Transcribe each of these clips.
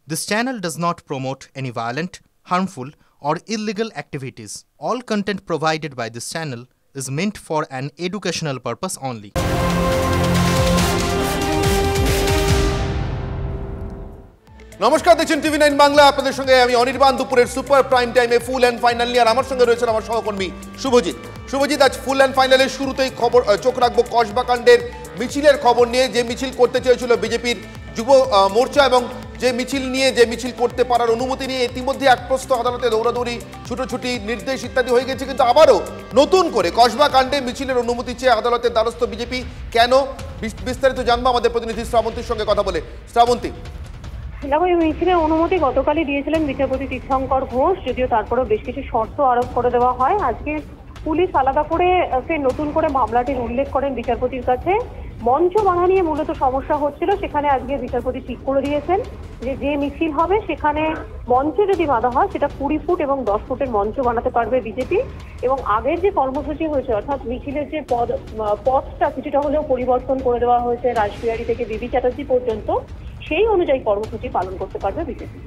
This channel does not promote any violent, harmful, or illegal activities. All content provided by this channel is meant for an educational purpose only. নমস্কার, দেখছেন টিভি9 বাংলা। আপনাদের সঙ্গে আমি অনির্বাণ। দুপুরের super prime টাইমে full and final নিয়ে, আর আমার সঙ্গে রয়েছেন আমার সহকর্মী শুভজিৎ। আজ ফুল অ্যান্ড ফাইনালের শুরুতেই খবর চোখ রাখবো কসবা কাণ্ডের মিছিলের খবর নিয়ে। যে মিছিল করতে চেয়েছিল বিজেপির যুব মোর্চা এবং যে মিছিল করতে পারার অনুমতি নিয়ে ইতিমধ্যে একপ্রস্থ আদালতে দৌড়াদৌড়ি, ছুটোছুটি, নির্দেশ ইত্যাদি হয়ে গেছে, কিন্তু আবারও নতুন করে কসবা কাণ্ডে মিছিলের অনুমতি চেয়ে আদালতের দ্বারস্থ বিজেপি। কেন? বিস্তারিত জানবো আমাদের প্রতিনিধি শ্রাবন্তীর সঙ্গে কথা বলে। শ্রাবন্তী, দেখো, এই মিছিলের অনুমতি গতকালই দিয়েছিলেন বিচারপতি তীর্থঙ্কর ঘোষ, যদিও তারপরেও বেশ কিছু শর্ত আরোপ করে দেওয়া হয়। আজকে পুলিশ আলাদা করে নতুন করে মামলাটির উল্লেখ করেন বিচারপতির কাছে। মঞ্চ বাঁধা নিয়ে মূলত সমস্যা হচ্ছিল, সেখানে আজকে বিচারপতি ঠিক করে দিয়েছেন যে মিছিল হবে সেখানে মঞ্চ যদি বাঁধা হয় সেটা 20 ফুট এবং 10 ফুটের মঞ্চ বানাতে পারবে বিজেপি। এবং আগের যে কর্মসূচি হয়েছে, অর্থাৎ মিছিলের যে পথটা কিছুটা হলেও পরিবর্তন করে দেওয়া হয়েছে রাসবিহারী থেকে বিবি চ্যাটার্জি পর্যন্ত, সেই অনুযায়ী কর্মসূচি পালন করতে পারবে বিজেপি।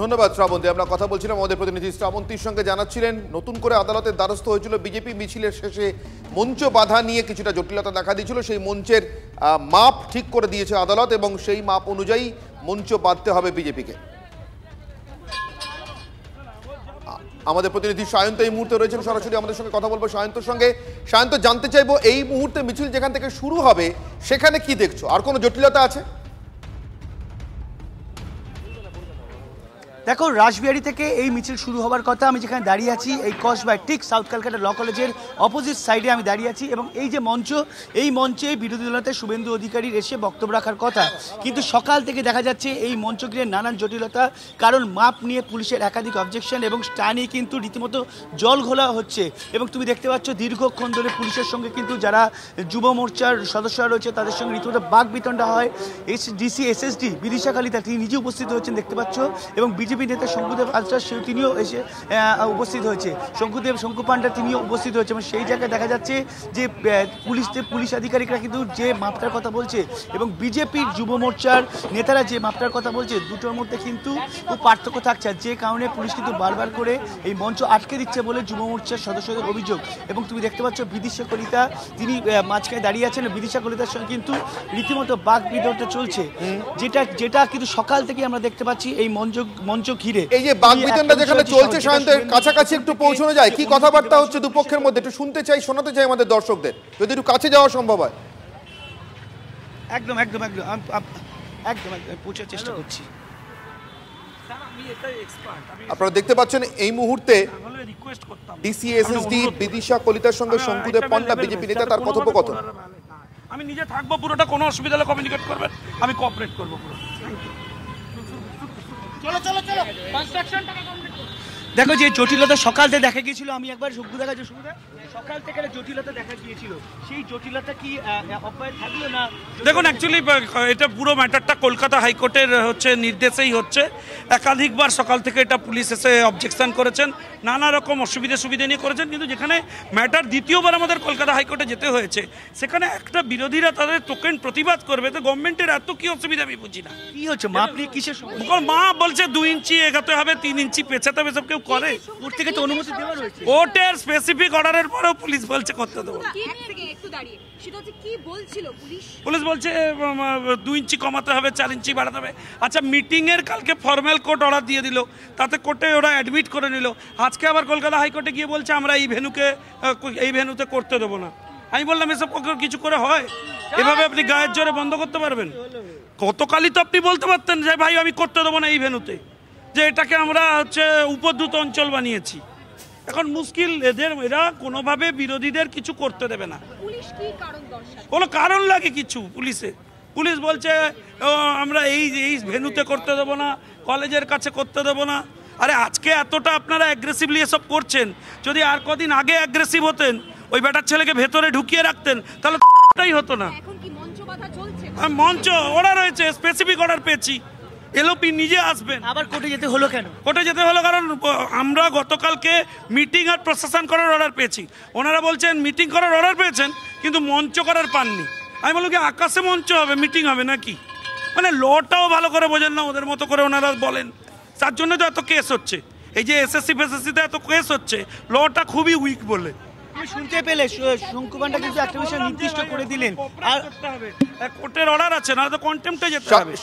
ধন্যবাদ শ্রাবন্তী। আমরা কথা বলছিলাম আমাদের প্রতিনিধি শ্রাবন্তীর সঙ্গে। জানাচ্ছিলেন নতুন করে আদালতের দ্বারস্থ হয়েছিল বিজেপি। মিছিলের শেষে মঞ্চ বাধা নিয়ে কিছুটা জটিলতা দেখা দিয়েছিল, সেই মঞ্চের মাপ ঠিক করে দিয়েছে আদালত এবং সেই মাপ অনুযায়ী মঞ্চ বাঁধতে হবে বিজেপিকে। আমাদের প্রতিনিধি সায়ন্ত এই মুহূর্তে রয়েছেন, সরাসরি আমাদের সঙ্গে কথা বলবো সায়ন্তর সঙ্গে। সায়ন্ত, জানতে চাইবো এই মুহূর্তে মিছিল যেখান থেকে শুরু হবে সেখানে কি দেখছো? আর কোনো জটিলতা আছে? দেখো, রাসবিহারী থেকে এই মিছিল শুরু হওয়ার কথা। আমি যেখানে দাঁড়িয়ে আছি এই কসবায় ঠিক সাউথ ক্যালকাটা ল কলেজের অপোজিট সাইডে আমি দাঁড়িয়ে আছি, এবং এই যে মঞ্চ, এই মঞ্চে বিরোধী দলনেতা শুভেন্দু অধিকারীর এসে বক্তব্য রাখার কথা, কিন্তু সকাল থেকে দেখা যাচ্ছে এই মঞ্চ ঘিরে নানান জটিলতা। কারণ মাপ নিয়ে পুলিশের একাধিক অবজেকশন এবং তা নিয়ে কিন্তু রীতিমতো জল ঘোলা হচ্ছে। এবং তুমি দেখতে পাচ্ছ দীর্ঘক্ষণ ধরে পুলিশের সঙ্গে কিন্তু যারা যুব মোর্চার সদস্যরা রয়েছে তাদের সঙ্গে রীতিমতো বাকবিতণ্ডা হয়। ডিসি এসএসডি বিদিশা কালিতা তিনি নিজে উপস্থিত হয়েছেন দেখতে পাচ্ছ, এবং বিজেপি নেতা শঙ্কুদেব আচার্য তিনিও এসে উপস্থিত হয়েছে, শঙ্কু পান্ডা তিনিও উপস্থিত হয়েছে। এবং সেই জায়গায় দেখা যাচ্ছে যে পুলিশ আধিকারিকরা কিন্তু যে মাপটার কথা বলছে এবং বিজেপির যুব মোর্চার নেতারা যে মাপটার কথা বলছে, দুটোর মধ্যে কিন্তু পার্থক্য থাকছে। যে কারণে পুলিশ কিন্তু বারবার করে এই মঞ্চ আটকে দিচ্ছে বলে যুব মোর্চার সদস্যদের অভিযোগ। এবং তুমি দেখতে পাচ্ছ বিদিশা কলিতা তিনি মাঝখানে দাঁড়িয়ে আছেন, বিদিশা কলিতার সঙ্গে কিন্তু রীতিমতো বাক বিতণ্ডা চলছে, যেটা কিন্তু সকাল থেকে আমরা দেখতে পাচ্ছি এই মঞ্চ ঘিরে। এই যে বাকবিতণ্ডা যেখানে চলছে, সায়ন্তের কাছাকাছি একটু পৌঁছানো যায়? কি কথাবার্তা হচ্ছে দুপক্ষের মধ্যে একটু শুনতে চাই, শোনাতে চাই আমাদের দর্শকদের, যদি একটু কাছে যাওয়া সম্ভব হয়। একদম পৌঁছার চেষ্টা করছি। আপনারা দেখতে পাচ্ছেন এই মুহূর্তে ডিসি এসএসডি বিদিশা কলিতার সঙ্গে শঙ্কুদেব পান্ডা বিজেপি নেতা তার কথোপকথন। আমি নিজে থাকবো পুরোটা, কোনো অসুবিধা হলে কমিউনিকেট করবেন, আমি কোঅপারেট করবো পুরো। দেখো, যে জটিলতা সকাল থেকে দেখা গিয়েছিল, আমি একবার সকাল থেকে জটিলতা দেখা গিয়েছিল, সেই জটিলতা কি অব্যাহত থাকলো না? দেখুন, অ্যাকচুয়ালি এটা পুরো ম্যাটারটা কলকাতা হাইকোর্টের নির্দেশেই হচ্ছে। একাধিকবার সকাল থেকে এটা পুলিশ এসে অবজেকশন করেছেন, নানা রকম সুবিধা নিয়ে করেছেন, কিন্তু যেখানে ম্যাটার দ্বিতীয়বার আমাদের কলকাতা হাইকোর্টে যেতে হয়েছে, সেখানে একটা বিরোধীরা তাদের টোকেন প্রতিবাদ করবে, তো গভর্নমেন্টের এত কি অসুবিধা আমি বুঝি না। কি হচ্ছে মাপ নিয়ে কিসের? মা বলছে 2 ইঞ্চি এগাতে হবে, 3 ইঞ্চি পেছাতে হবে, সব কেউ করে। কোর্ট থেকে তো অনুমতি দেওয়া রয়েছে, কোর্টের স্পেসিফিক অর্ডারের পরেও পুলিশ বলছে করতে দেবো। পুলিশ বলছে 2 ইঞ্চি কমাতে হবে, 4 ইঞ্চি বাড়াতে হবে। আচ্ছা, মিটিংয়ের কালকে ফর্মাল কোর্ট অর্ডার দিয়ে দিল, তাতে কোর্টে ওরা অ্যাডমিট করে নিল। আজকে আবার কলকাতা হাইকোর্টে গিয়ে বলছে আমরা এই ভেন্যুতে করতে দেবো না। আমি বললাম এসব কিছু করে হয়? এভাবে আপনি গায়ের জোরে বন্ধ করতে পারবেন? গতকালই তো আপনি বলতে পারতেন যে ভাই আমি করতে দেবো না এই ভেন্যুতে, যে এটাকে আমরা উপদ্রুত অঞ্চল বানিয়েছি। এখন মুশকিল, এরা কোনোভাবে বিরোধীদের কিছু করতে দেবে না। কোনো কারণ লাগে কিছু পুলিশ বলছে আমরা এই ভেন্যুতে করতে দেবো না, কলেজের কাছে করতে দেবো না। আরে আজকে এতটা আপনারা অ্যাগ্রেসিভলি এসব করছেন, যদি আর কদিন আগে অ্যাগ্রেসিভ হতেন, ওই বেটার ছেলেকে ভেতরে ঢুকিয়ে রাখতেন, তাহলে তাই হতো না। মঞ্চ অর্ডার হয়েছে, স্পেসিফিক অর্ডার পেয়েছি, এলওপি নিজে আসবেন। আবার কোর্টে যেতে হলো কেন? কোর্টে যেতে হলো কারণ আমরা গতকালকে মিটিং আর প্রশাসন করার অর্ডার পেয়েছি। ওনারা বলছেন মিটিং করার অর্ডার পেয়েছেন কিন্তু মঞ্চ করার পাননি। আমি বললাম কি আকাশে মঞ্চ হবে, মিটিং হবে নাকি? মানে লটাও ভালো করে বোঝেন না, ওদের মতো করে ওনারা বলেন, তার জন্য তো এত কেস হচ্ছে। এই যে এসএসসি ফেসএসসিতে এত কেস হচ্ছে, লটা খুবই উইক বলে। আমি শুনতে পেলে শঙ্কু পান্ডা কিন্তু একটা বিষয় নির্দিষ্ট করে দিলেন, আর কোর্টের অর্ডার আছে, না তো কন্টেম্পটে যেতে হবে।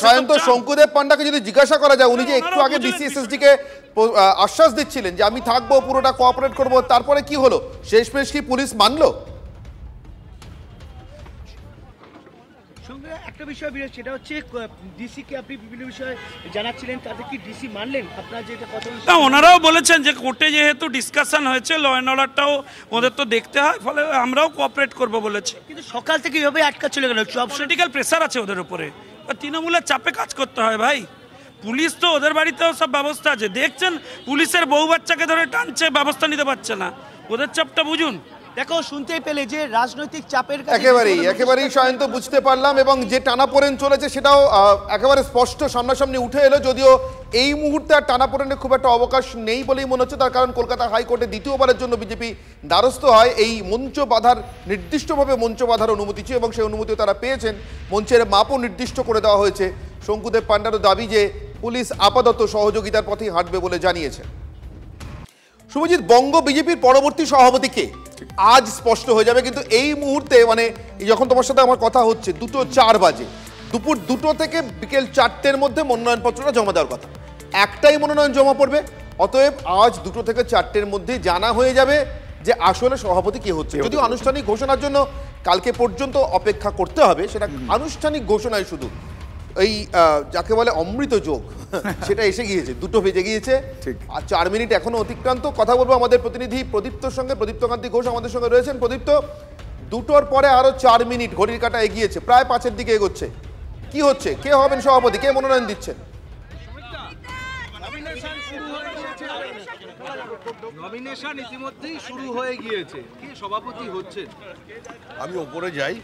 সায়ন্ত শঙ্কুদেব পান্ডাকে যদি জিজ্ঞাসা করা যায়, উনি যে একটু আগে ডিসিএসএসডি কে আশ্বাস দিচ্ছিলেন যে আমি থাকবো, পুরোটা কোঅপারেট করবো, তারপরে কি হলো? শেষমেশ কি পুলিশ মানলো? সঙ্গে একটা বিষয় বিরোধ, সেটা হচ্ছে ডিসিকে আপনি বিভিন্ন বিষয়ে জানাচ্ছিলেন, তাতে কি ডিসি মানলেন আপনার যেটা কথা? না, ওনারাও বলেছেন যে কোর্টে যেহেতু ডিসকাশন হয়েছে, ল অ্যান্ড অর্ডারটাও ওদের তো দেখতে হয়, ফলে আমরাও কোঅপারেট করবো বলেছে। কিন্তু সকাল থেকে এভাবে আটকা চলে গেল, পলিটিক্যাল প্রেসার আছে ওদের উপরে, তৃণমূলের চাপে কাজ করতে হয় ভাই। পুলিশ তো ওদের বাড়িতেও সব ব্যবস্থা আছে, দেখছেন পুলিশের বউ বাচ্চাকে ধরে টানছে, ব্যবস্থা নিতে পারছে না, ওদের চাপটা বুঝুন। দেখো, শুনতেই পেলে যে রাজনৈতিক চাপের একেবারেই সায়ন্ত বুঝতে পারলাম, এবং যে টানাপোড়েন চলেছে সেটাও একেবারে স্পষ্ট সামনাসামনি উঠে এলো। যদিও এই মুহূর্তে আর টানাপোড়েনের খুব একটা অবকাশ নেই বলেই মনে হচ্ছে, তার কারণ কলকাতা হাইকোর্টে দ্বিতীয়বারের জন্য বিজেপি দ্বারস্থ হয় এই মঞ্চ বাঁধার, নির্দিষ্টভাবে মঞ্চ বাঁধার অনুমতি ছিল, এবং সেই অনুমতিও তারা পেয়েছেন। মঞ্চের মাপও নির্দিষ্ট করে দেওয়া হয়েছে। শঙ্কুদেব পান্ডারও দাবি যে পুলিশ আপাতত সহযোগিতার পথেই হাঁটবে বলে জানিয়েছেন। শুভজিৎ, বঙ্গ বিজেপির পরবর্তী সভাপতি কে আজ স্পষ্ট হয়ে যাবে, কিন্তু এই মুহূর্তে মানে যখন তোমার সাথে আমার কথা হচ্ছে 2:04 বাজে, দুপুর 2টো থেকে বিকেল 4টের মধ্যে মনোনয়নপত্রটা জমা দেওয়ার কথা। একটাই মনোনয়ন জমা পড়বে, অতএব আজ 2টো থেকে 4টের মধ্যে জানা হয়ে যাবে যে আসলে সভাপতি কে হচ্ছে। যদিও আনুষ্ঠানিক ঘোষণার জন্য কালকে পর্যন্ত অপেক্ষা করতে হবে, সেটা আনুষ্ঠানিক ঘোষণায় শুধু এই যাকে বলে অমৃত যোগ সেটা এসে গিয়েছে, 2টো বেজে গিয়েছে, আর 4 মিনিট এখনো অতিক্রান্ত। কথা বলবো আমাদের প্রতিনিধি প্রদীপ্তর সঙ্গে। প্রদীপ্তকান্তি ঘোষ আমাদের সঙ্গে রয়েছেন। প্রদীপ্ত, 2টোর পরে আরো 4 মিনিট, ঘড়ির কাঁটা এগিয়েছে, প্রায় 5-এর দিকে এগোচ্ছে। কি হচ্ছে, কে হবেন সভাপতি, কে মনোনয়ন দিচ্ছেন? নমিনেশন ইতিমধ্যেই শুরু হয়ে গিয়েছে, কে সভাপতি হচ্ছেন? আমি ওপরে যাই,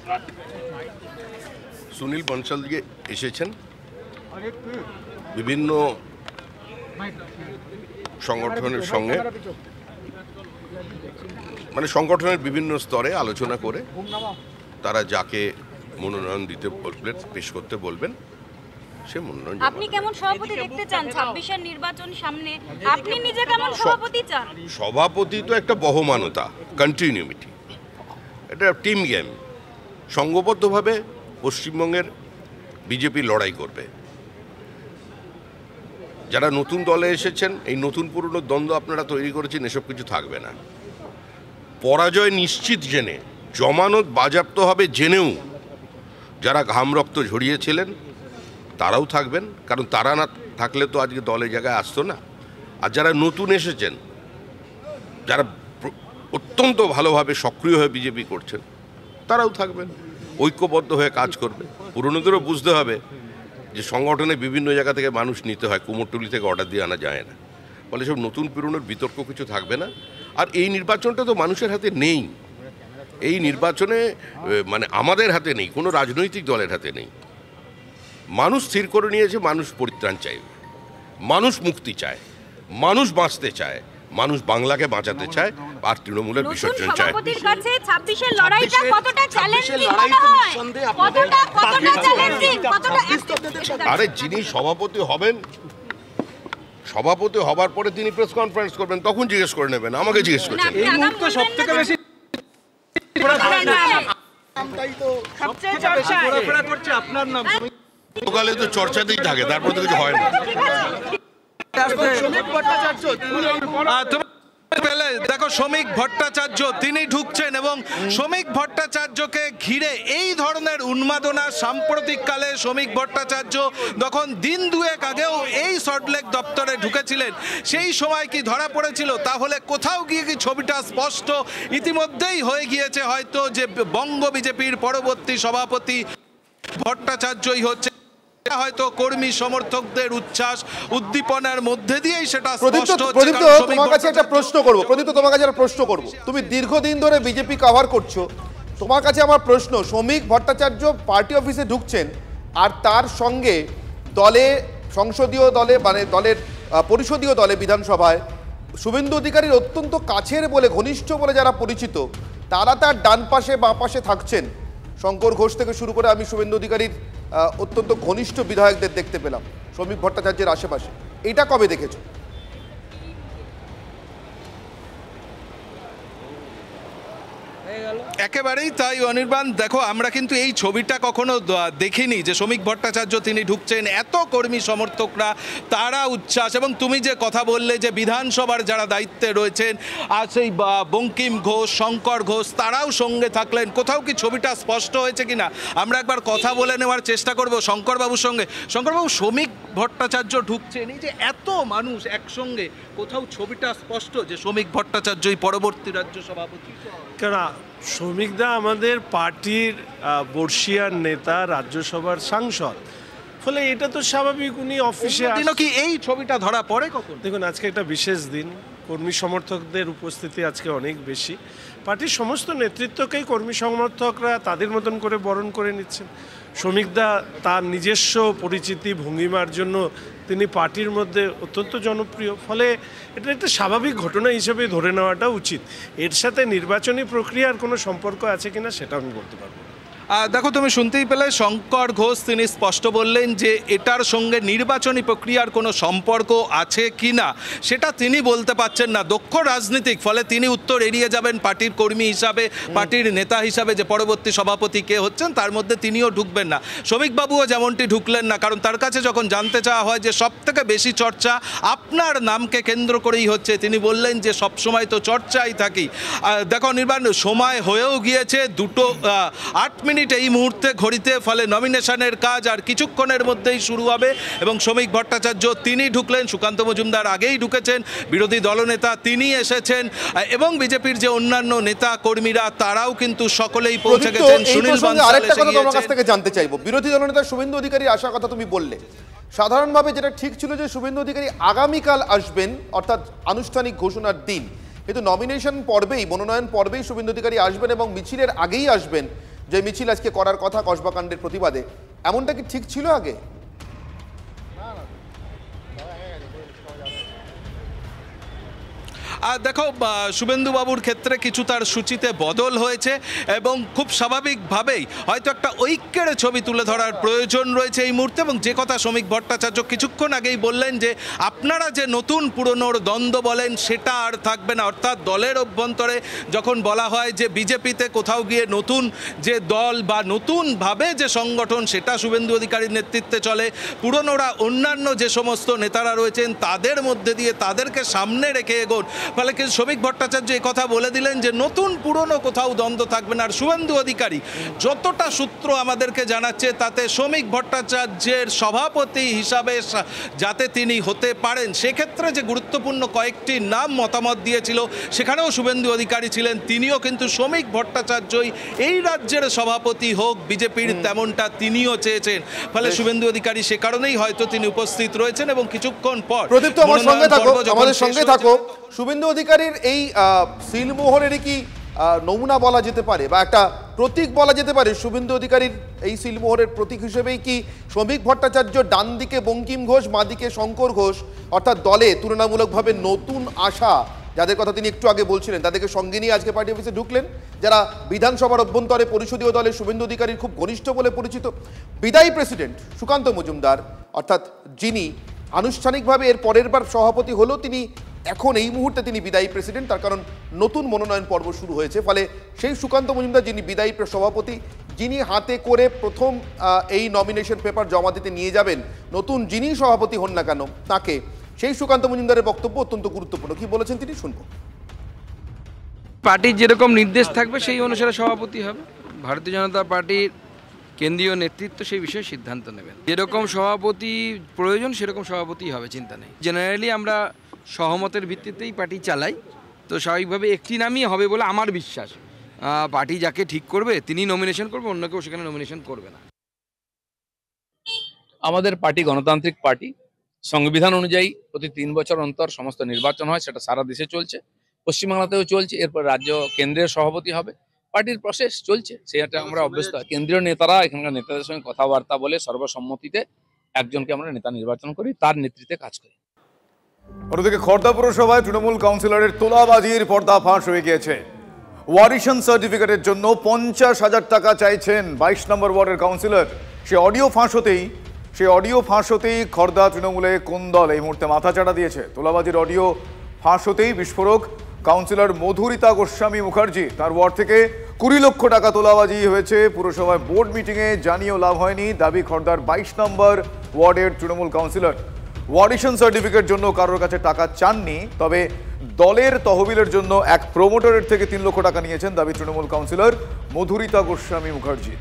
সুনীল বনসাল দিকে এসেছেন, বিভিন্ন সংগঠনের সঙ্গে, মানে সংগঠনের বিভিন্ন স্তরে আলোচনা করে তারা যাকে মনোনয়ন দিতে বলবেন, পেশ করতে বলবেন, সে মনোনয়ন। আপনি কেমন সভাপতি দেখতে চান 26-এর নির্বাচন সামনে? আপনি নিজে কেমন সভাপতি চান? সভাপতি তো একটা বহমানতা, কন্টিনিউইটি, এটা টিম গেম। সংঘবদ্ধভাবে পশ্চিমবঙ্গের বিজেপি লড়াই করবে। যারা নতুন দলে এসেছেন, এই নতুন পুরনো দ্বন্দ্ব আপনারা তৈরি করেছেন, এসব কিছু থাকবে না। পরাজয় নিশ্চিত জেনে, জমানত বাজেয়াপ্ত হবে জেনেও যারা ঘাম রক্ত ঝরিয়েছিলেন তারাও থাকবেন, কারণ তারা না থাকলে তো আজকে দলে জায়গায় আসতো না। আর যারা নতুন এসেছেন, যারা অত্যন্ত ভালোভাবে সক্রিয় হয়ে বিজেপি করছেন, তারাও থাকবেন, ঐক্যবদ্ধ হয়ে কাজ করবে। পুরনোদেরও বুঝতে হবে যে সংগঠনে বিভিন্ন জায়গা থেকে মানুষ নিতে হয়, কুমোরটুলি থেকে অর্ডার দিয়ে আনা যায় না। ফলে সব নতুন পুরনোর বিতর্ক কিছু থাকবে না। আর এই নির্বাচনটা তো মানুষের হাতে নেই, এই নির্বাচনে মানে আমাদের হাতে নেই, কোনো রাজনৈতিক দলের হাতে নেই। মানুষ স্থির করে নিয়েছে মানুষ পরিত্রাণ চাইবে, মানুষ মুক্তি চায়, মানুষ বাঁচতে চায়, মানুষ বাংলাকে বাঁচাতে চায়, আর তৃণমূলের বিসর্জন চায়। সভাপতির কাছে 26-এর লড়াইটা কতটা চ্যালেঞ্জিং মনে হয়? কতটা চ্যালেঞ্জিং, কতটা? আরে যিনি সভাপতি হবেন, সভাপতি হবার পরে তিনি প্রেস কনফারেন্স করবেন, তখন জিজ্ঞেস করে নেবেন, আমাকে জিজ্ঞেস করছেন। এই মুহূর্তে সবথেকে বেশি ঘোরাফেরা করছে আপনার নাম। সকালে তো চর্চাতেই থাকে, তারপর তো কিছু হয় না। দেখো, শ্রমিক ভট্টাচার্য তিনি ঢুকছেন, এবং শ্রমিক ভট্টাচার্যকে ঘিরে এই ধরনের উন্মাদনা সাম্প্রতিককালে। শ্রমিক ভট্টাচার্য যখন দিন দুয়েক আগেও এই সল্টলেক দপ্তরে ঢুকেছিলেন, সেই সময় কি ধরা পড়েছিল? তাহলে কোথাও গিয়ে কি ছবিটা স্পষ্ট ইতিমধ্যেই হয়ে গিয়েছে হয়তো, যে বঙ্গ বিজেপির পরবর্তী সভাপতি ভট্টাচার্যই হচ্ছে। হয়তো কর্মী সমর্থকদের উচ্ছ্বাস উদ্দীপনার মধ্যে দিয়েই সেটা স্পষ্ট হচ্ছে। প্রদীপ্ত, তোমার কাছে একটা প্রশ্ন করব। তুমি দীর্ঘদিন ধরে বিজেপি কভার করছো, তোমার কাছে আমার প্রশ্ন, শ্রমিক ভট্টাচার্য পার্টি অফিসে ঢুকছেন, আর তার সঙ্গে দলে, সংসদীয় দলে, মানে দলের পরিষদীয় দলে বিধানসভায় শুভেন্দু অধিকারীর অত্যন্ত কাছের বলে, ঘনিষ্ঠ বলে যারা পরিচিত, তারা তার ডান পাশে বাঁ পাশে থাকছেন। শঙ্কর ঘোষ থেকে শুরু করে আমি শুভেন্দু অধিকারীর অত্যন্ত ঘনিষ্ঠ বিধায়কদের দেখতে পেলাম শ্রমিক ভট্টাচার্যের আশেপাশে, এটা কবে দেখেছো? একেবারেই তাই অনির্বাণ। দেখো, আমরা কিন্তু এই ছবিটা কখনো দেখিনি যে শ্রমিক ভট্টাচার্য তিনি ঢুকছেন, এত কর্মী সমর্থকরা তারা উচ্ছ্বাস। এবং তুমি যে কথা বললে যে বিধানসভার যারা দায়িত্বে রয়েছেন আর সেই বঙ্কিম ঘোষ, শঙ্কর ঘোষ তারাও সঙ্গে থাকলেন, কোথাও কি ছবিটা স্পষ্ট হয়েছে কিনা আমরা একবার কথা বলে নেওয়ার চেষ্টা করব শঙ্করবাবুর সঙ্গে। শঙ্করবাবু, শ্রমিক ভট্টাচার্য ঢুকছেন, এই যে এত মানুষ একসঙ্গে, কোথাও ছবিটা স্পষ্ট যে শ্রমিক ভট্টাচার্যই পরবর্তী রাজ্য সভাপতি? কারণ শ্রমিকদা আমাদের পার্টির বর্ষিয়ার নেতা, রাজ্যসভার সাংসদ, ফলে এটা তো স্বাভাবিক উনি অফিসে কি এই ছবিটা ধরা পড়ে কখন? দেখুন, আজকে একটা বিশেষ দিন, কর্মী সমর্থকদের উপস্থিতি আজকে অনেক বেশি। পার্টির সমস্ত নেতৃত্বকেই কর্মী সমর্থকরা তাদের মতন করে বরণ করে নিচ্ছেন। শ্রমিকদা তার নিজস্ব পরিচিতি ভঙ্গিমার জন্য তিনি পার্টির মধ্যে অত্যন্ত জনপ্রিয়, ফলে এটা একটা স্বাভাবিক ঘটনা হিসেবে ধরে নেওয়াটা উচিত। এর সাথে নির্বাচনী প্রক্রিয়ার কোনো সম্পর্ক আছে কিনা সেটা আমি বলতে পারবো। দেখো, তুমি শুনতেই পেলে শঙ্কর ঘোষ তিনি স্পষ্ট বললেন যে এটার সঙ্গে নির্বাচনী প্রক্রিয়ার কোনো সম্পর্ক আছে কি না সেটা তিনি বলতে পারছেন না। দক্ষ রাজনীতিক, ফলে তিনি উত্তর এড়িয়ে যাবেন পার্টির কর্মী হিসাবে, পার্টির নেতা হিসাবে যে পরবর্তী সভাপতি কে হচ্ছেন তার মধ্যে তিনিও ঢুকবেন না। শ্রমিকবাবুও যেমনটি ঢুকলেন না, কারণ তার কাছে যখন জানতে চাওয়া হয় যে সবথেকে বেশি চর্চা আপনার নামকে কেন্দ্র করেই হচ্ছে, তিনি বললেন যে সবসময় তো চর্চাই থাকি। দেখো নির্বাণ, সময় হয়েও গিয়েছে 2:08 মিনিট এই মুহূর্তে ঘড়িতে, ফলে নমিনেশনের কাজ আর কিছুক্ষণের মধ্যেই শুরু হবে। এবং শ্রমিক ভট্টাচার্য তিনি ঢুকলেন, সুকান্ত মজুমদার আগেই ঢুকেছেন, বিরোধী দলনেতা তিনি এসেছেন, এবং বিজেপির যে অন্যান্য নেতা কর্মীরা তারাও কিন্তু সকলেই পৌঁছে গেছেন। সুনীল বানসাল আরেকটা কথা তোমার কাছ থেকে জানতে চাইবো, বিরোধী দলনেতা শুভেন্দু অধিকারীর আসার কথা তুমি বললে, সাধারণভাবে যেটা ঠিক ছিল যে শুভেন্দু অধিকারী আগামীকাল আসবেন, অর্থাৎ আনুষ্ঠানিক ঘোষণার দিন, কিন্তু নমিনেশন পর্বেই, মনোনয়ন পর্বেই শুভেন্দু অধিকারী আসবেন এবং মিছিলের আগেই আসবেন, যে মিছিল আজকে করার কথা কসবাকাণ্ডের প্রতিবাদে, এমনটা কি ঠিক ছিল আগে? দেখো, শুভেন্দুবাবুর ক্ষেত্রে কিছু তার সূচিতে বদল হয়েছে এবং খুব স্বাভাবিকভাবেই হয়তো একটা ঐক্যের ছবি তুলে ধরার প্রয়োজন রয়েছে এই মুহূর্তে। এবং যে কথা শ্রমিক ভট্টাচার্য কিছুক্ষণ আগেই বললেন যে আপনারা যে নতুন পুরনোর দ্বন্দ্ব বলেন সেটা আর থাকবে না, অর্থাৎ দলের অভ্যন্তরে যখন বলা হয় যে বিজেপিতে কোথাও গিয়ে নতুন যে দল বা নতুনভাবে যে সংগঠন সেটা শুভেন্দু অধিকারীর নেতৃত্বে চলে, পুরনোরা অন্যান্য যে সমস্ত নেতারা রয়েছেন তাদের মধ্যে দিয়ে তাদেরকে সামনে রেখে এগোন। ফলে কিন্তু শ্রমিক ভট্টাচার্য এই কথা বলে দিলেন যে নতুন পুরনো কোথাও দ্বন্দ্ব থাকবে না। আর শুভেন্দু অধিকারী যতটা সূত্র আমাদেরকে জানাচ্ছে তাতে শ্রমিক ভট্টাচার্যের সভাপতি হিসাবে যাতে তিনি হতে পারেন সেক্ষেত্রে যে গুরুত্বপূর্ণ কয়েকটি নাম মতামত দিয়েছিল সেখানেও শুভেন্দু অধিকারী ছিলেন। তিনিও কিন্তু শ্রমিক ভট্টাচার্যই এই রাজ্যের সভাপতি হোক বিজেপির, তেমনটা তিনিও চেয়েছেন। ফলে শুভেন্দু অধিকারী সে কারণেই হয়তো তিনি উপস্থিত রয়েছেন। এবং কিছুক্ষণ পর প্রদীপ্ত আমার সঙ্গে থাকো, শুভেন্দু অধিকারীর এই সিলমোহরেরই কি নমুনা বলা যেতে পারে বা একটা প্রতীক বলা যেতে পারে? শুভেন্দু অধিকারীর এই সিলমোহরের প্রতীক হিসেবেই কি শ্রমিক ভট্টাচার্য, ডান দিকে বঙ্কিম ঘোষ, বাঁ দিকে শঙ্কর ঘোষ, অর্থাৎ দলে তুলনামূলকভাবে নতুন আশা যাদের কথা তিনি একটু আগে বলছিলেন তাদেরকে সঙ্গে নিয়ে আজকে পার্টি অফিসে ঢুকলেন, যারা বিধানসভার অভ্যন্তরে পরিষদীয় দলে শুভেন্দু অধিকারীর খুব ঘনিষ্ঠ বলে পরিচিত। বিদায়ী প্রেসিডেন্ট সুকান্ত মজুমদার, অর্থাৎ যিনি আনুষ্ঠানিকভাবে এর পরের বার সভাপতি হলেও তিনি এখন এই মুহূর্তে তিনি বিদায়ী প্রেসিডেন্ট, তার কারণ নতুন মনোনয়ন পর্ব শুরু হয়েছে। ফলে সেই সুকান্ত মজুমদার যিনি বিদায়ী সভাপতি, যিনি হাতে করে প্রথম এই নমিনেশন পেপার জমা দিতে নিয়ে যাবেন নতুন যিনি সভাপতি হন না কেন তাকে, সেই সুকান্ত মজুমদারের বক্তব্য অত্যন্ত গুরুত্বপূর্ণ। কি বলেছেন তিনি শুনবো। পার্টির যেরকম নির্দেশ থাকবে সেই অনুসারে সভাপতি হবে। ভারতীয় জনতা পার্টির কেন্দ্রীয় নেতৃত্ব সেই বিষয়ে সিদ্ধান্ত নেবেন। যেরকম সভাপতি প্রয়োজন সেরকম সভাপতি হবে, চিন্তা নেই। জেনারেলি আমরা সহমতের ভিত্তিতেই পার্টি চালাই, তো স্বাভাবিকভাবে একটি নামই হবে বলে আমার বিশ্বাস। পার্টি যাকে ঠিক করবে তিনি নমিনেশন করবে, অন্য কেউ সেখানে নমিনেশন করবে না। আমাদের পার্টি গণতান্ত্রিক পার্টি, সংবিধান অনুযায়ী প্রতি 3 বছর অন্তর সমস্ত নির্বাচন হয়, সেটা সারা দেশে চলছে, পশ্চিমবাংলাতেও চলছে। এরপর রাজ্য কেন্দ্রের সভাপতি হবে, পার্টির প্রসেস চলছে, সেটা আমরা অভ্যস্ত। কেন্দ্রীয় নেতারা এখানকার নেতাদের সঙ্গে কথাবার্তা বলে সর্বসম্মতিতে একজনকে আমরা নেতা নির্বাচন করি, তার নেতৃত্বে কাজ করি। অন্যদিকে খড়দা পুরসভায় তৃণমূল কাউন্সিলরের তোলাবাজির পর্দা ফাঁস হয়ে গিয়েছে। ওয়ারিশন সার্টিফিকেটের জন্য 50,000 টাকা চাইছেন 22 নম্বর ওয়ার্ডের কাউন্সিলর। সেই অডিও ফাঁস হতেই খড়দা তৃণমূলে কোন দল এই মুহূর্তে মাথাচাড়া দিয়েছে। তোলাবাজির অডিও ফাঁস হতেই বিস্ফোরক। কাউন্সিলর মধুরিতা গোস্বামী মুখার্জি, তার ওয়ার্ড থেকে 20 লক্ষ টাকা তোলাবাজি হয়েছে। পুরসভায় বোর্ড মিটিংয়ে জানিয়েও লাভ হয়নি, দাবি খড়দার 22 নম্বর ওয়ার্ডের তৃণমূল কাউন্সিলর। ওয়ার্ডিশন সার্টিফিকেট জন্য কারোর কাছে টাকা চাননি, তবে দলের তহবিলের জন্য এক প্রমোটারের থেকে 3 লক্ষ টাকা নিয়েছেন, দাবি তৃণমূল কাউন্সিলর মধুরিতা গোস্বামী মুখার্জি।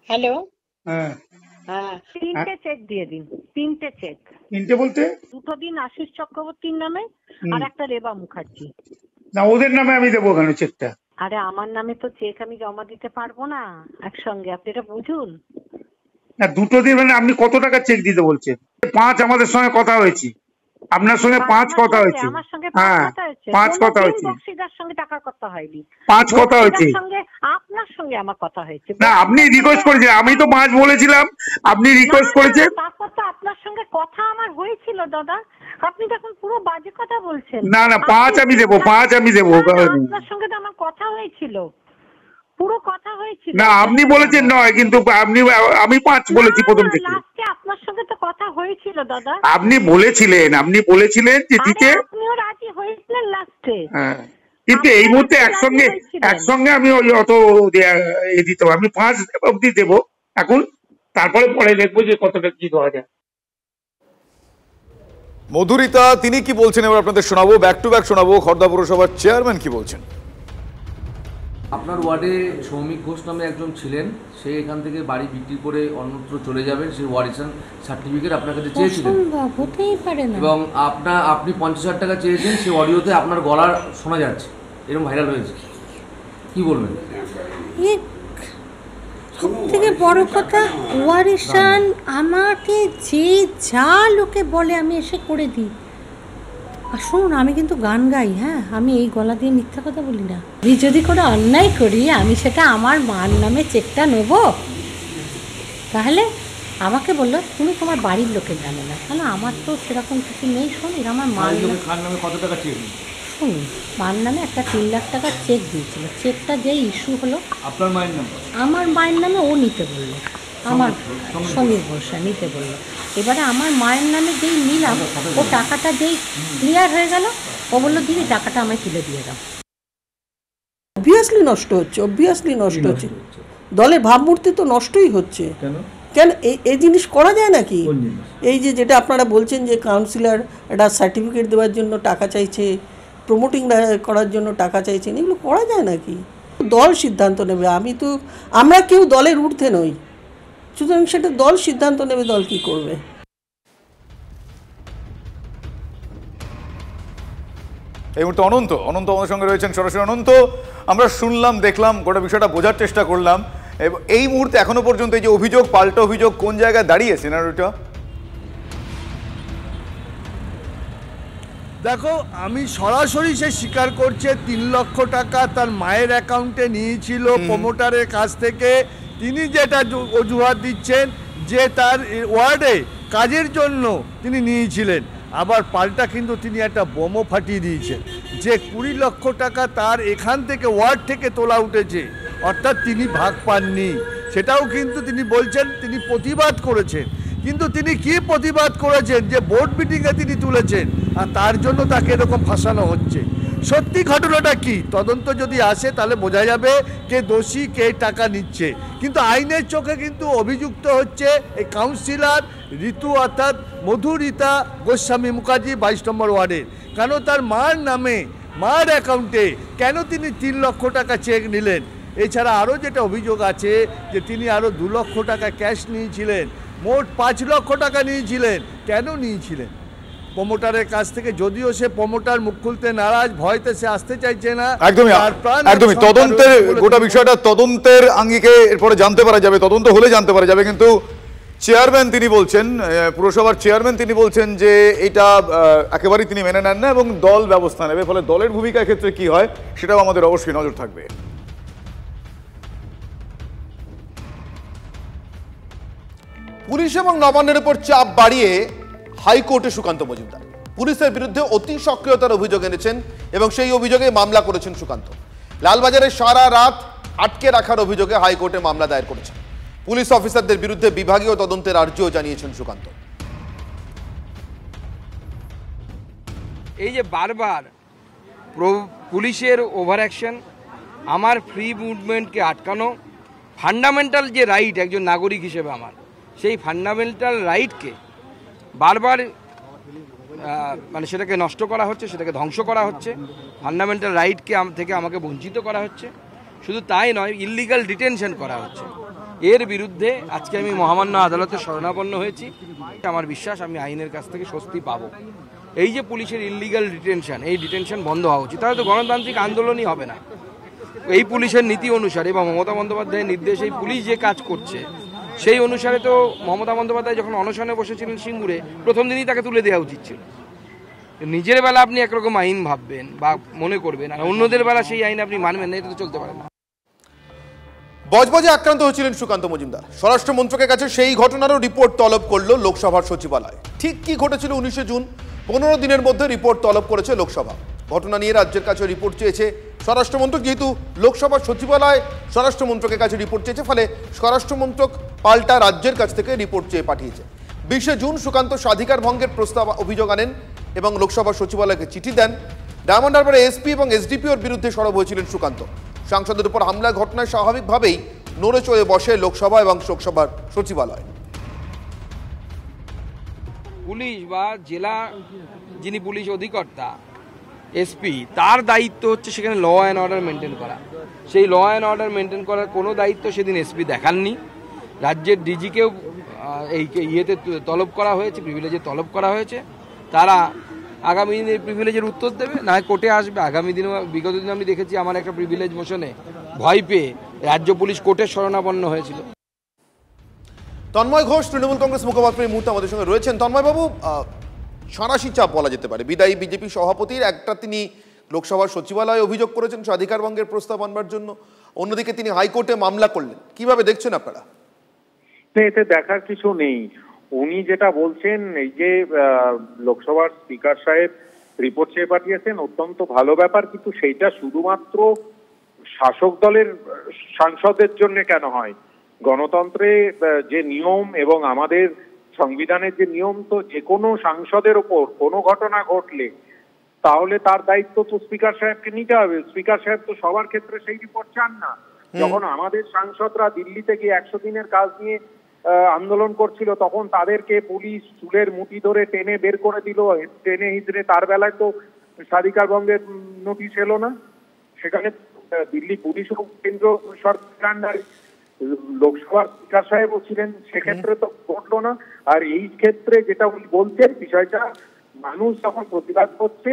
হ্যালো, হ্যাঁ, 3টে চেক দিয়ে দিন। 3টে চেক। 3টে বলতে 2টো দিন আশিস চক্রবর্তীর নামে আর একটা রেবা মুখার্জি। না, ওদের নামে আমি দেবো কেন চেকটা? আরে আমার নামে তো চেক আমি জমা দিতে পারবো না একসঙ্গে, আপনি এটা বুঝুন না। 2টো দিন মানে আপনি কত টাকা চেক দিতে বলছেন? 5 আমাদের সঙ্গে কথা হয়েছে, আপনার সঙ্গে 5 কথা হয়েছে। আমার সঙ্গে হ্যাঁ, 5 কথা হয়েছে। বক্সিদার সঙ্গে টাকার কথা হয়নি, 5 কথা হয়েছে। আপনার সঙ্গে আমার কথা হয়েছে। না, আপনি রিকোয়েস্ট করেছেন, আমি তো 5 বলেছিলাম, আপনি রিকোয়েস্ট করেছেন। তারপর তো আপনার সঙ্গে কথা আমার হয়েছিল দাদা, আপনি তখন পুরো বাজে কথা বলছেন। না না, 5 আমি দেবো, 5 আমি দেবো। আপনার সঙ্গে তো আমার কথা হয়েছিল, পুরো কথা হয়েছিল। না, আপনি বলেছেন নয়, কিন্তু আমি 5 বলেছি প্রথম থেকে। লাস্টে আপনার সঙ্গে তো কথা হয়েছিল দাদা। আপনি বলেছিলেন যে দিতে, আপনিও রাজি হয়েছিলেন লাস্টে। হ্যাঁ, কিন্তু এই মুহূর্তে একসঙ্গে আমি ওই অত দিতে হবে। আমি 5 অব্দি দেবো এখন, তারপরে পরে দেখবো যে কতটা কি দেওয়া যায়। মধুরিতা তিনি কি বলছেন এবার আপনাদের শোনাবো, ব্যাক টু ব্যাক শোনাবো। খড়দা পুরসভার চেয়ারম্যান কি বলছেন। আপনার ওয়ার্ডে সৌমিক ঘোষ নামে একজন ছিলেন, সে এখান থেকে বাড়ি বিক্রি করে অন্যত্র চলে যাবেন। সেই ওয়ারিশন সার্টিফিকেট আপনার কাছে চেয়েছিলেন এবং আপনি 50,000 টাকা চেয়েছেন। সেই অডিওতে আপনার গলার শোনা যাচ্ছে, এরকম ভাইরাল হয়েছে। কি বলবেন? সব থেকে বড় কথা, ওয়ারিশন আমাকে যে যা লোকে বলে আমি এসে করে দিই। আর শুনুন, আমি কিন্তু গান গাই, হ্যাঁ, আমি এই গলা দিয়ে মিথ্যা কথা বলি না। আমি যদি কোনো অন্যায় করি, আমি সেটা আমার মার নামে চেকটা নেব। তাহলে আমাকে বললো তুমি তোমার বাড়ির লোকের জানে না, তাহলে আমার তো সেরকম কিছু নেই। শুনুন, আমার মার নামে কত টাকা চেক? শুনুন, মার নামে একটা 3 লাখ টাকার চেক দিয়েছিল। চেকটা যেই ইস্যু হলো, আপনার মায়ের নামে, আমার মায়ের নামে ও নিতে বললো, আমার সমীর ঘোষ নিতে বললো। এবারে আমার মায়ের নামে যেই নিলাম, ও টাকাটা যেই ক্লিয়ার হয়ে গেল, ও বললো দিদি টাকাটা আমায় তুলে দিয়ে দাও। অবভিয়াসলি নষ্ট হচ্ছে, দলের ভাবমূর্তি তো নষ্টই হচ্ছে। কেন এই জিনিস করা যায় নাকি? এই যেটা আপনারা বলছেন যে কাউন্সিলর একটা সার্টিফিকেট দেওয়ার জন্য টাকা চাইছে, প্রমোটিং করার জন্য টাকা চাইছেন, এগুলো করা যায় নাকি? দল সিদ্ধান্ত নেবে। আমরা কেউ দলের ঊর্ধ্বে নই, সুতরাং সেটা দল সিদ্ধান্ত নেবে দল কি করবে। এই মুহূর্তে অনন্ত আমাদের সঙ্গে রয়েছেন সরাসরি। অনন্ত, আমরা শুনলাম, দেখলাম, গোটা বিষয়টা বোঝার চেষ্টা করলাম। এই মুহূর্তে এখনো পর্যন্ত এই যে অভিযোগ, পাল্টা অভিযোগ, কোন জায়গায় দাঁড়িয়ে সিনারিওটা? দেখো, আমি সরাসরি সে স্বীকার করছে 3 লক্ষ টাকা তার মায়ের অ্যাকাউন্টে নিয়েছিল প্রমোটারের কাছ থেকে। তিনি যেটা অজুহাত দিচ্ছেন যে তার ওয়ার্ডে কাজের জন্য তিনি নিয়েছিলেন, আবার পাল্টা কিন্তু তিনি একটা বোমও ফাটিয়ে দিয়েছেন যে 20 লক্ষ টাকা তার এখান থেকে ওয়ার্ড থেকে তোলা উঠেছে, অর্থাৎ তিনি ভাগ পাননি। সেটাও কিন্তু তিনি বলছেন, তিনি প্রতিবাদ করেছেন। কিন্তু তিনি কি প্রতিবাদ করেছেন? যে বোর্ড মিটিংয়ে তিনি তুলেছেন, আর তার জন্য তাকে এরকম ফাঁসানো হচ্ছে। সত্যি ঘটনাটা কি, তদন্ত যদি আসে তাহলে বোঝা যাবে কে দোষী, কে টাকা নিচ্ছে। কিন্তু আইনের চোখে কিন্তু অভিযুক্ত হচ্ছে এই কাউন্সিলর ঋতু, অর্থাৎ মধুরিতা গোস্বামী মুখার্জি 22 নম্বর ওয়ার্ডের। কেন তার মার নামে, মার অ্যাকাউন্টে কেন তিনি 3 লক্ষ টাকা চেক নিলেন? এছাড়া আরও যেটা অভিযোগ আছে যে তিনি আরও 2 লক্ষ টাকা ক্যাশ নিয়েছিলেন, মোট 5 লক্ষ টাকা নিয়েছিলেন। কেন নিয়েছিলেন? প্রমোটারের কাছ থেকে, যদিও সে প্রমোটার মুখ খুলতে নারাজ, ভয়তে সে আসতে চাইছে না। একদমই তদন্তের গোটা বিষয়টা তদন্তের আঙ্গিকে এরপরে জানতে পারা যাবে, তদন্ত হলে জানতে পারা যাবে। কিন্তু চেয়ারম্যান তিনি বলছেন, পুরসভার চেয়ারম্যান তিনি বলছেন যে এটা একেবারেই তিনি মেনে নেন না এবং দল ব্যবস্থা নেবে। ফলে দলের ভূমিকা ক্ষেত্রে কি হয় সেটাও আমাদের অবশ্যই নজর থাকবে। পুলিশ এবং নবান্নের উপর চাপ বাড়িয়ে হাইকোর্টে সুকান্ত মজুমদার পুলিশের বিরুদ্ধে অতি সক্রিয়তার অভিযোগ এনেছেন এবং সেই অভিযোগে মামলা করেছেন সুকান্ত। লালবাজারে সারা রাত আটকে রাখার অভিযোগে হাইকোর্টে মামলা দায়ের করেছেন। পুলিশ অফিসারদের বিরুদ্ধে বিভাগীয় তদন্তের আর্জিও জানিয়েছেন সুকান্ত। এই যে বারবার পুলিশের ওভার অ্যাকশন, আমার ফ্রি মুভমেন্টকে আটকানো, ফান্ডামেন্টাল যে রাইট একজন নাগরিক হিসেবে আমার, সেই ফান্ডামেন্টাল রাইটকে বারবার মানে সেটাকে নষ্ট করা হচ্ছে, সেটাকে ধ্বংস করা হচ্ছে, ফান্ডামেন্টাল রাইটকে থেকে আমাকে বঞ্চিত করা হচ্ছে। শুধু তাই নয়, ইললিগাল ডিটেনশন করা হচ্ছে। এর বিরুদ্ধে আজকে আমি মহামান্য আদালতে শরণাপন্ন হয়েছি। আমার বিশ্বাস আমি আইনের কাছ থেকে স্বস্তি পাবো। এই যে পুলিশের ইললিগাল ডিটেনশন, এই ডিটেনশন বন্ধ হওয়া উচিত, তাহলে তো গণতান্ত্রিক আন্দোলনই হবে না। এই পুলিশের নীতি অনুসারে বা মমতা বন্দ্যোপাধ্যায়ের নির্দেশে এই পুলিশ যে কাজ করছে সেই অনুসারে তো মমতা বন্দ্যোপাধ্যায় যখন অনশনে বসেছিলেন সিঙ্গুরে, প্রথম দিনই তাকে তুলে দেওয়া উচিত ছিল। নিজের বেলা আপনি একরকম আইন ভাববেন বা মনে করবেন, আর অন্যদের বেলা সেই আইন আপনি মানবেন না, এটা তো চলতে পারে না। বজবজে আক্রান্ত হয়েছিলেন সুকান্ত মজুমদার। স্বরাষ্ট্র মন্ত্রকের কাছে সেই ঘটনারও রিপোর্ট তলব করল লোকসভার সচিবালয়। ঠিক কি ঘটেছিল 19 জুন, 15 দিনের মধ্যে রিপোর্ট তলব করেছে লোকসভা। ঘটনা নিয়ে রাজ্যের কাছে রিপোর্ট চেয়েছে স্বরাষ্ট্রমন্ত্রক। যেহেতু লোকসভার সচিবালয় স্বরাষ্ট্রমন্ত্রকের কাছে রিপোর্ট চেয়েছে, ফলে স্বরাষ্ট্রমন্ত্রক পাল্টা রাজ্যের কাছ থেকে রিপোর্ট চেয়ে পাঠিয়েছে। 20 জুন সুকান্ত স্বাধিকার ভঙ্গের প্রস্তাব অভিযোগ আনেন এবং লোকসভার সচিবালয়কে চিঠি দেন। ডায়মন্ড হারবারে এসপি এবং এসডিপিওর বিরুদ্ধে সরব হয়েছিলেন সুকান্ত। সাংসদের উপর হামলার ঘটনায় স্বাভাবিকভাবেই নড়ে চড়ে বসে লোকসভা এবং লোকসভার সচিবালয়। পুলিশ বা জেলা যিনি পুলিশ অধিকর্তা এসপি, তার দায়িত্ব হচ্ছে সেখানে ল অ্যান্ড অর্ডার মেনটেন করা। সেই ল অ্যান্ড অর্ডার মেনটেন করার কোনো দায়িত্ব সেদিন এসপি দেখাননি। রাজ্যের ডিজিকেও এই ইয়েতে তলব করা হয়েছে, প্রিভিলেজে তলব করা হয়েছে। তারা আগামী দিনে প্রিভিলেজের উত্তর দেবে, না কোর্টে আসবে। আগামী দিনে বিগত দিনে আমি দেখেছি আমার একটা প্রিভিলেজ মোশনে ভয় পেয়ে রাজ্য পুলিশ কোর্টের শরণাপন্ন হয়েছিল। তন্ময় ঘোষ তৃণমূল কংগ্রেস মুখপাত্র এই মুহূর্তে আমাদের সঙ্গে রয়েছেন। তন্ময়বাবু, সাঁড়াশি চাপ বলা যেতে পারে বিদায়ী বিজেপি সভাপতির। একটা, তিনি লোকসভার সচিবালয়ে অভিযোগ করেছেন স্বাধিকার ভঙ্গের প্রস্তাব আনবার জন্য, অন্যদিকে তিনি হাইকোর্টে মামলা করলেন। কিভাবে দেখছেন আপনারা? এতে দেখার কিছু নেই। উনি যেটা বলছেন, এই যে লোকসভার স্পিকার সাহেব রিপোর্ট চেয়ে পাঠিয়েছেন, অত্যন্ত ভালো ব্যাপার, কিন্তু সেইটা শুধুমাত্র শাসক দলের সাংসদের জন্য কেন হয়? গণতন্ত্রে যে নিয়ম এবং আমাদের সংবিধানের যে নিয়ম, তো যে কোনো সাংসদের ওপর কোনো ঘটনা ঘটলে তাহলে তার দায়িত্ব তো স্পিকার সাহেবকে নিতে হবে। স্পিকার সাহেব তো সবার ক্ষেত্রে সেই রিপোর্ট চান না। যখন আমাদের সাংসদরা দিল্লিতে গিয়ে 100 দিনের কাজ নিয়ে আন্দোলন করছিল, তখন তাদেরকে পুলিশ চুলের মুঠি ধরে টেনে বের করে দিল, টেনে হিজড়ে। তার বেলায় তো স্বাধিকার ভঙ্গের নোটিশ এলো না। সেখানে দিল্লি পুলিশ ও কেন্দ্র সরকার আন্ডারে লোকসভার স্পিকার সাহেবও ছিলেন, সেক্ষেত্রে তো ঘটলো না। আর এই ক্ষেত্রে যেটা উনি বলছেন, বিষয়টা মানুষ যখন প্রতিবাদ করছে,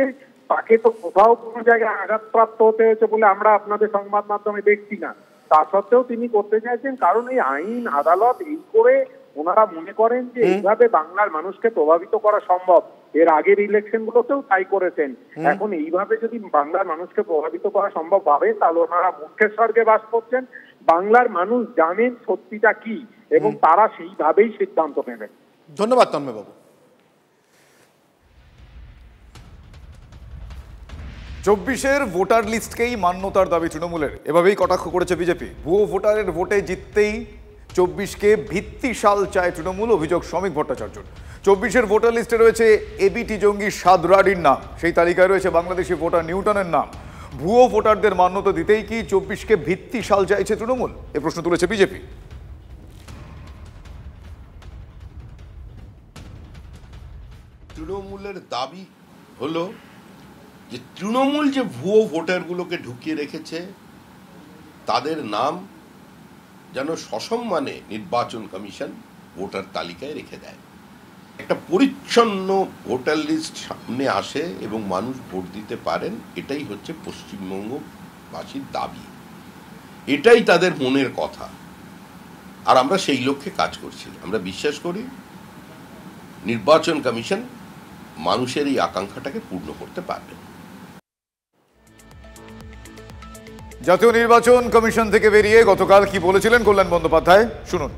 তাকে তো কোথাও কোনো জায়গায় আঘাতপ্রাপ্ত হতে হয়েছে বলে আমরা আপনাদের সংবাদ মাধ্যমে দেখছি না। তা সত্ত্বেও তিনি করতে চাইছেন, কারণ এই আইন আদালত এই করে ওনারা মনে করেন যে এইভাবে বাংলার মানুষকে প্রভাবিত করা সম্ভব। এর আগের ইলেকশন গুলোতেও তাই করেছেন। এখন এইভাবে যদি বাংলার মানুষকে প্রভাবিত করা সম্ভব হবে, তাহলে ওনারা মূর্খের স্বর্গে বাস করছেন। বাংলার মানুষ জানেন সত্যিটা কি এবং তারা সেইভাবেই সিদ্ধান্ত নেবেন। ধন্যবাদ তন্ময়বাবু। 24-এর ভোটার লিস্টকেই মান্যতার দাবি তৃণমূলের। এভাবেই কটাক্ষ করেছে বিজেপি। ভুয়ো ভোটারের ভোটে জিততেই 24কে ভিত্তিশাল চায় তৃণমূল, অভিযোগ শ্রমিক ভট্টাচার্য। 24-এর ভোটার লিস্টে রয়েছে এবিটি জঙ্গি সাদরাডির নাম, সেই তালিকায় রয়েছে বাংলাদেশি ভোটার নিউটনের নাম। ভুয়ো ভোটারদের মান্যতা দিতেই কি 24কে ভিত্তিশাল চাইছে তৃণমূল? এ প্রশ্ন তুলেছে বিজেপি। তৃণমূলের দাবি হলো যে তৃণমূল যে ভুয়ো ভোটারগুলোকে ঢুকিয়ে রেখেছে, তাদের নাম যেন সসম্মানে নির্বাচন কমিশন ভোটার তালিকায় রেখে দেয়। একটা পরিচ্ছন্ন ভোটার লিস্ট সামনে আসে এবং মানুষ ভোট দিতে পারেন, এটাই হচ্ছে পশ্চিমবঙ্গবাসীর দাবি, এটাই তাদের মনের কথা। আর আমরা সেই লক্ষ্যে কাজ করছি। আমরা বিশ্বাস করি নির্বাচন কমিশন মানুষের এই আকাঙ্ক্ষাটাকে পূর্ণ করতে পারবে। জাতীয় নির্বাচন কমিশন থেকে বেরিয়ে গতকাল কি বলেছিলেন কল্যাণ বন্দ্যোপাধ্যায়, শুনুন।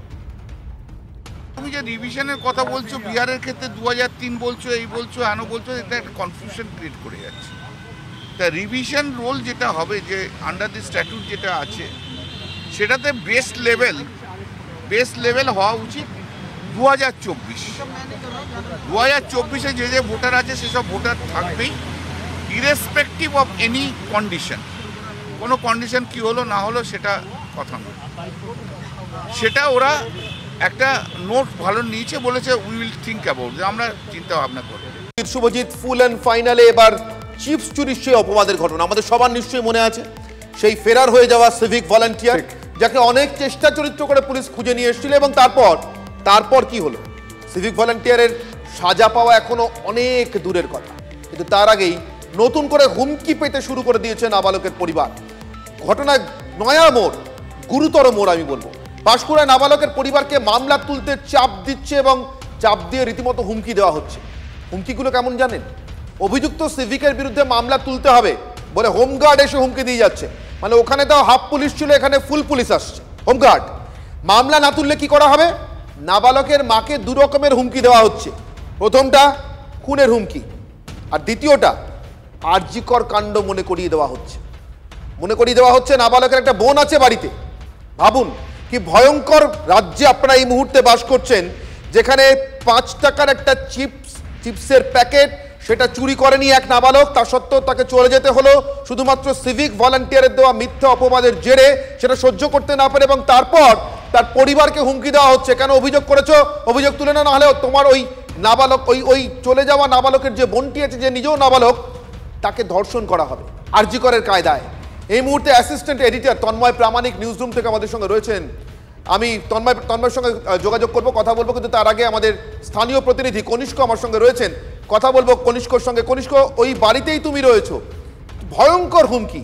তুমি যে রিভিশনের কথা বলছো, বিহারের ক্ষেত্রে 2003 বলছো, এই বলছো, আনো বলছো, এটা একটা কনফিউশন ক্রিয়েট করে যাচ্ছে। তা রিভিশন রোল যেটা হবে, যে আন্ডার দি স্ট্যাটুট যেটা আছে, সেটাতে বেস্ট লেভেল হওয়া উচিত 2024 যে যে ভোটার আছে সেসব ভোটার থাকবেই, ইরেসপেক্টিভ অফ এনি কন্ডিশন। কোনো কন্ডিশন কি হলো না হলো সেটা কথা নয়, সেটা ওরা একটা নোট ভালো নিয়েছে, বলেছে উই উইল থিঙ্ক অ্যাবাউট, যে আমরা চিন্তা ভাবনা করব। শুভজিৎ, ফুল অ্যান্ড ফাইনালে এবার চিপস চুরির সেই অপবাদের ঘটনা আমাদের সবার নিশ্চয়ই মনে আছে। সেই ফেরার হয়ে যাওয়া সিভিক ভলান্টিয়ার যাকে অনেক চেষ্টা চরিত্র করে পুলিশ খুঁজে নিয়ে এসেছিল, এবং তারপর কি হলো? সিভিক ভলান্টিয়ারের সাজা পাওয়া এখনো অনেক দূরের কথা, কিন্তু তার আগেই নতুন করে হুমকি পেতে শুরু করে দিয়েছে নাবালকের পরিবার। ঘটনা নয়া মোড়, গুরুতর মোড় আমি বলবো। পাঁশকুড়ায় নাবালকের পরিবারকে মামলা তুলতে চাপ দিচ্ছে এবং চাপ দিয়ে রীতিমতো হুমকি দেওয়া হচ্ছে। হুমকিগুলো কেমন জানেন? অভিযুক্ত সিভিকের বিরুদ্ধে মামলা তুলতে হবে বলে হোমগার্ড এসে হুমকি দিয়ে যাচ্ছে। মানে ওখানে তো হাফ পুলিশ ছিল, এখানে ফুল পুলিশ আসছে, হোমগার্ড। মামলা না তুললে কি করা হবে? নাবালকের মাকে দু রকমের হুমকি দেওয়া হচ্ছে। প্রথমটা খুনের হুমকি, আর দ্বিতীয়টা আরজিকর কাণ্ড মনে করিয়ে দেওয়া হচ্ছে। নাবালকের একটা বোন আছে বাড়িতে। ভাবুন কি ভয়ঙ্কর রাজ্যে আপনারা এই মুহূর্তে বাস করছেন, যেখানে 5 টাকার একটা চিপসের প্যাকেট সেটা চুরি করেনি এক নাবালক, তা সত্ত্বেও তাকে চলে যেতে হলো শুধুমাত্র সিভিক ভলান্টিয়ারের দেওয়া মিথ্যা অপবাদের জেরে, সেটা সহ্য করতে না পারে। এবং তারপর তার পরিবারকে হুমকি দেওয়া হচ্ছে, কেন অভিযোগ করেছো, অভিযোগ তুলে না, হলেও তোমার ওই নাবালক, ওই চলে যাওয়া নাবালকের যে বোনটি আছে, যে নিজেও নাবালক, তাকে ধর্ষণ করা হবে আরজিকরের কায়দায়। এই মুহূর্তে অ্যাসিস্ট্যান্ট এডিটর তন্ময় প্রামাণিক নিউজ রুম থেকে আমাদের সঙ্গে রয়েছেন। আমি তন্ময়ের সঙ্গে যোগাযোগ করব, কথা বলবো, কিন্তু তার আগে আমাদের স্থানীয় প্রতিনিধি কনিষ্ক আমার সঙ্গে রয়েছেন, কথা বলবো কনিষ্কর সঙ্গে। কনিষ্ক, ওই বাড়িতেই তুমি রয়েছো, ভয়ঙ্কর হুমকি।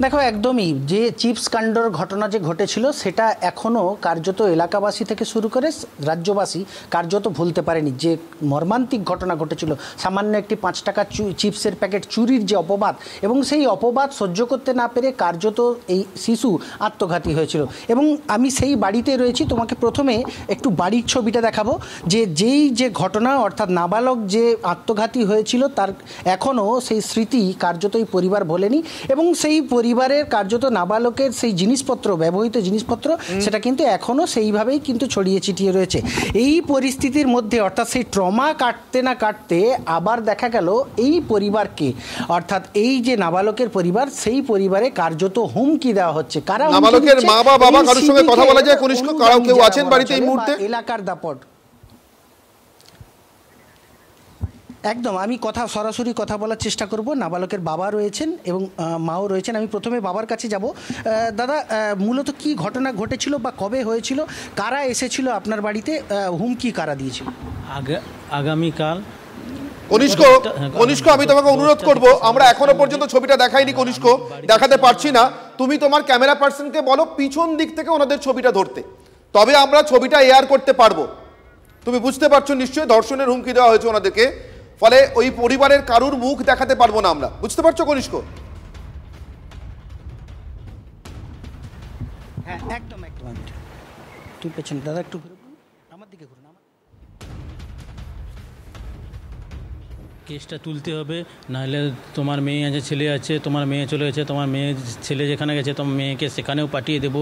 দেখো, একদমই যে চিপস কাণ্ডর ঘটনা যে ঘটেছিল সেটা এখনও কার্যত এলাকাবাসী থেকে শুরু করে রাজ্যবাসী কার্যত ভুলতে পারেনি। যে মর্মান্তিক ঘটনা ঘটেছিল, সামান্য একটি 5 টাকা চিপসের প্যাকেট চুরির যে অপবাদ, এবং সেই অপবাদ সহ্য করতে না পেরে কার্যত এই শিশু আত্মঘাতী হয়েছিল। এবং আমি সেই বাড়িতে রয়েছি, তোমাকে প্রথমে একটু বাড়ির ছবিটা দেখাবো। যে ঘটনা, অর্থাৎ নাবালক যে আত্মঘাতী হয়েছিল, তার এখনও সেই স্মৃতি কার্যত এই পরিবার ভোলেনি, এবং সেই পরিবারের কার্যত নাবালকের সেই জিনিসপত্র, ব্যবহৃত জিনিসপত্র, সেটা কিন্তু এখনও সেইভাবেই কিন্তু ছড়িয়ে ছিটিয়ে রয়েছে। এই পরিস্থিতির মধ্যে, অর্থাৎ সেই ট্রমা কাটতে না কাটতে আবার দেখা গেল এই পরিবারকে, অর্থাৎ এই যে নাবালকের পরিবার, সেই পরিবারে কার্যত হুমকি দেওয়া হচ্ছে। কারা? নাবালকের মা বা বাবা, কারোর সঙ্গে কথা বলা যায়? কনিষ্ক, কেউ আছেন বাড়িতে এই মুহূর্তে? এলাকার দাপট একদম। আমি সরাসরি কথা বলার চেষ্টা করব। নাবালকের বাবা রয়েছেন এবং মাও রয়েছেন। আমি প্রথমে বাবার কাছে যাব। দাদা, মূলত কি ঘটনা ঘটেছিল বা কবে হয়েছিল? কারা এসেছিল আপনার বাড়িতে? হুমকি কারা দিয়েছিল? আগামীকাল। কনিষ্ক, আমি তোমাকে অনুরোধ করব, আমরা এখনো পর্যন্ত ছবিটা দেখাইনি কনিষ্ক, দেখাতে পারছি না। তুমি তোমার ক্যামেরা পার্সনকে বলো পিছন দিক থেকে ওনাদের ছবিটা ধরতে, তবে আমরা ছবিটা এয়ার করতে পারবো। তুমি বুঝতে পারছো নিশ্চয়ই, ধর্ষণের হুমকি দেওয়া হয়েছে ওনাদেরকে, ফলে ওই পরিবারের কারুর মুখ দেখাতে পারবো না আমরা। বুঝতে পারছো কনিষ্ক? হ্যাঁ, একদম। তুই পেছনে দাদা, একটু আমার দিকে ঘুরুন। কেসটা তুলতে হবে, নাহলে তোমার মেয়ে আছে, ছেলে আছে, তোমার মেয়ে চলে গেছে, তোমার মেয়ে ছেলে যেখানে গেছে তোমার মেয়েকে সেখানেও পাঠিয়ে দেবো,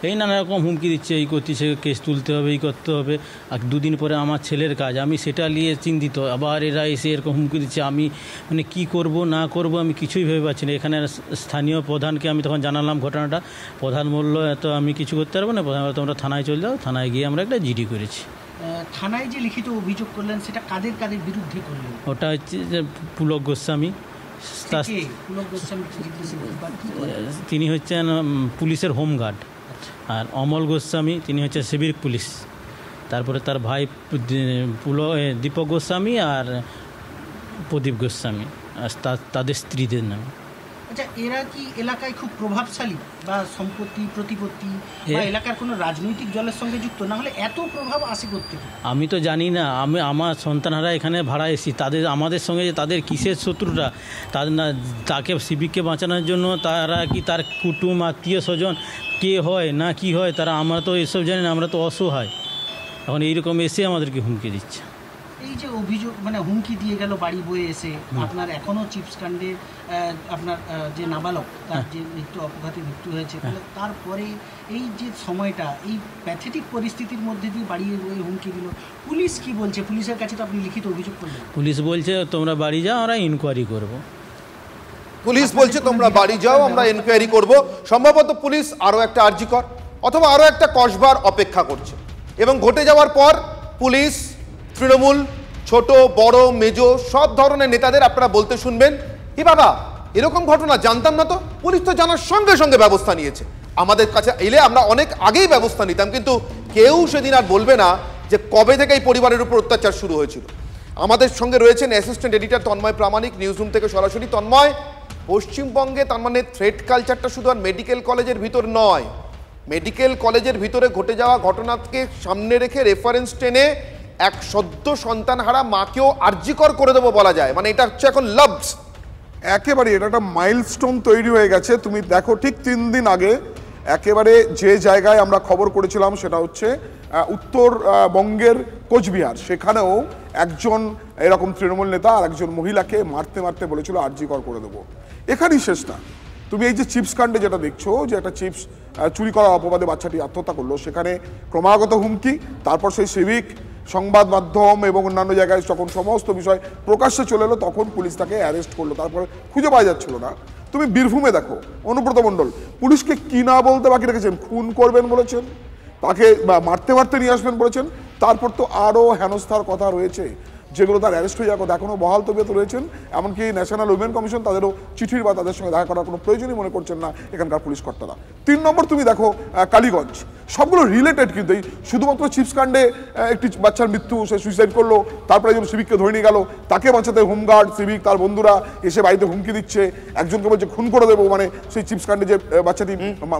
এই নানা রকম হুমকি দিচ্ছে। এই করতেছে, কেস তুলতে হবে, এই করতে হবে। আর 2 দিন পরে আমার ছেলের কাজ, আমি সেটা নিয়ে চিন্তিত। আবার এরা এসে এরকম হুমকি দিচ্ছে। আমি মানে কী করব না করব আমি কিছুই ভেবে পাচ্ছি না। এখানে স্থানীয় প্রধানকে আমি তখন জানালাম ঘটনাটা। প্রধান বললো এত আমি কিছু করতে পারবো না। প্রধান বললো তোমরা থানায় চলে যাও। থানায় গিয়ে আমরা একটা জিডি করেছি। থানায় যে লিখিত অভিযোগ করলেন, সেটা কাদের বিরুদ্ধে করলেন? ওটা হচ্ছে যে পুলক গোস্বামী, তিনি হচ্ছেন পুলিশের হোমগার্ড, আর অমল গোস্বামী তিনি হচ্ছে সিভিক পুলিশ। তারপরে তার ভাই দীপক গোস্বামী আর প্রদীপ গোস্বামী, আর তাদের স্ত্রীদের নাম। আচ্ছা, এরা কি এলাকায় খুব প্রভাবশালী বা সম্পত্তি প্রতিপত্তি বা এলাকার কোনো রাজনৈতিক দলের সঙ্গে যুক্ত? না হলে এত প্রভাব আসে করতে? আমি তো জানি না। আমার সন্তানরা এখানে ভাড়া এসি, আমাদের সঙ্গে তাদের কিসের শত্রুতা, তাকে সিভিককে বাঁচানোর জন্য তারা কি তার কুটুম আত্মীয় স্বজন কে হয় না কি হয়, আমরা তো এসব জানি না। আমরা তো অসহায়। এখন এইরকম এসে আমাদেরকে হুমকি দিচ্ছে। এই যে অভিযোগ মানে হুমকি দিয়ে গেল বাড়ি বয়ে এসে, আপনার এখনো চিপস কাণ্ডে আপনার যে নাবালক তার যে অপঘাতে মৃত্যু হয়েছে, তারপরে এই যে সময়টা এই প্যাথেটিক পরিস্থিতির মধ্যে দিয়ে বাড়ি বয়ে হুমকি দিল, পুলিশ কি বলছে? পুলিশের কাছে তো আপনি লিখিত অভিযোগ করলেন। পুলিশ বলছে তোমরা বাড়ি যাও, আমরা ইনকোয়ারি করব। পুলিশ বলছে তোমরা বাড়ি যাও, আমরা এনকোয়ারি করব। সম্ভবত পুলিশ আরও একটা আরজিকর অথবা আরও একটা কসবার অপেক্ষা করছে, এবং ঘটে যাওয়ার পর পুলিশ, তৃণমূল, ছোট বড় মেজো সব ধরনের নেতাদের আপনারা বলতে শুনবেন, কি বাবা এরকম ঘটনা জানতাম না তো, পুলিশ তো জানার সঙ্গে সঙ্গে ব্যবস্থা নিয়েছে। আমাদের কাছে এলে আমরা অনেক আগেই ব্যবস্থা নিতাম, কিন্তু কেউ সেদিন আর বলবে না যে কবে থেকে এই পরিবারের উপর অত্যাচার শুরু হয়েছিল। আমাদের সঙ্গে রয়েছেন অ্যাসিস্ট্যান্ট এডিটর তন্ময় প্রামাণিক, নিউজরুম থেকে সরাসরি। তন্ময়, পশ্চিমবঙ্গে তার মানে থ্রেট কালচারটা শুধু আর মেডিকেল কলেজের ভিতর নয়, মেডিকেল কলেজের ভিতরে ঘটে যাওয়া ঘটনাকে সামনে রেখে রেফারেন্স টেনে এক সদ্য সন্তান হারা মাকেও আর্জিকর করে দেবো বলা যায়, মানে এটা হচ্ছে এখন লাভস। একেবারে এটা একটা মাইলস্টোন তৈরি হয়ে গেছে। তুমি দেখো ঠিক 3 দিন আগে একেবারে যে জায়গায় আমরা খবর করেছিলাম সেটা হচ্ছে উত্তরবঙ্গের কোচবিহার, সেখানেও একজন এরকম তৃণমূল নেতা আর একজন মহিলাকে মারতে মারতে বলেছিল আর্জিকর করে দেবো। এখানেই শেষ না, তুমি এই যে চিপস কাণ্ডে যেটা দেখছো, যে একটা চিপস চুরি করার অপবাদে বাচ্চাটি আত্মহত্যা করলো, সেখানে ক্রমাগত হুমকি, তারপর সেই সিভিক সংবাদ মাধ্যম এবং অন্যান্য জায়গায় যখন সমস্ত বিষয় প্রকাশ্যে চলে এলো তখন পুলিশ তাকে অ্যারেস্ট করলো, তারপরে খুঁজে পাওয়া যাচ্ছিল না। তুমি বীরভূমে দেখো, অনুব্রত মণ্ডল পুলিশকে কি না বলতে বাকি রেখেছেন, খুন করবেন বলেছেন, তাকে মারতে মারতে নিয়ে আসবেন বলেছেন, তারপর তো আরও হেনস্থার কথা রয়েছে যেগুলো তার অ্যারেস্ট হয়ে যাওয়ার কথা, এখনও বহাল তবিয়ত রয়েছেন। এমনকি ন্যাশনাল উইমেন কমিশন তাদেরও চিঠির বা তাদের সঙ্গে দেখা করার কোনো প্রয়োজনই মনে করছেন না এখানকার পুলিশ কর্তারা। 3 নম্বর তুমি দেখো কালীগঞ্জ, সবগুলো রিলেটেড, কিন্তু এই শুধুমাত্র চিপস কাণ্ডে একটি বাচ্চার মৃত্যু, সে সুইসাইড করলো, তারপরে একজন সিভিককে ধরে নিয়ে গেল, তাকে বাঁচাতে হোমগার্ড, সিভিক, তার বন্ধুরা এসে বাড়িতে হুমকি দিচ্ছে, একজনকে বলছে খুন করে দেবো, মানে সেই চিপস কাণ্ডে যে বাচ্চাটি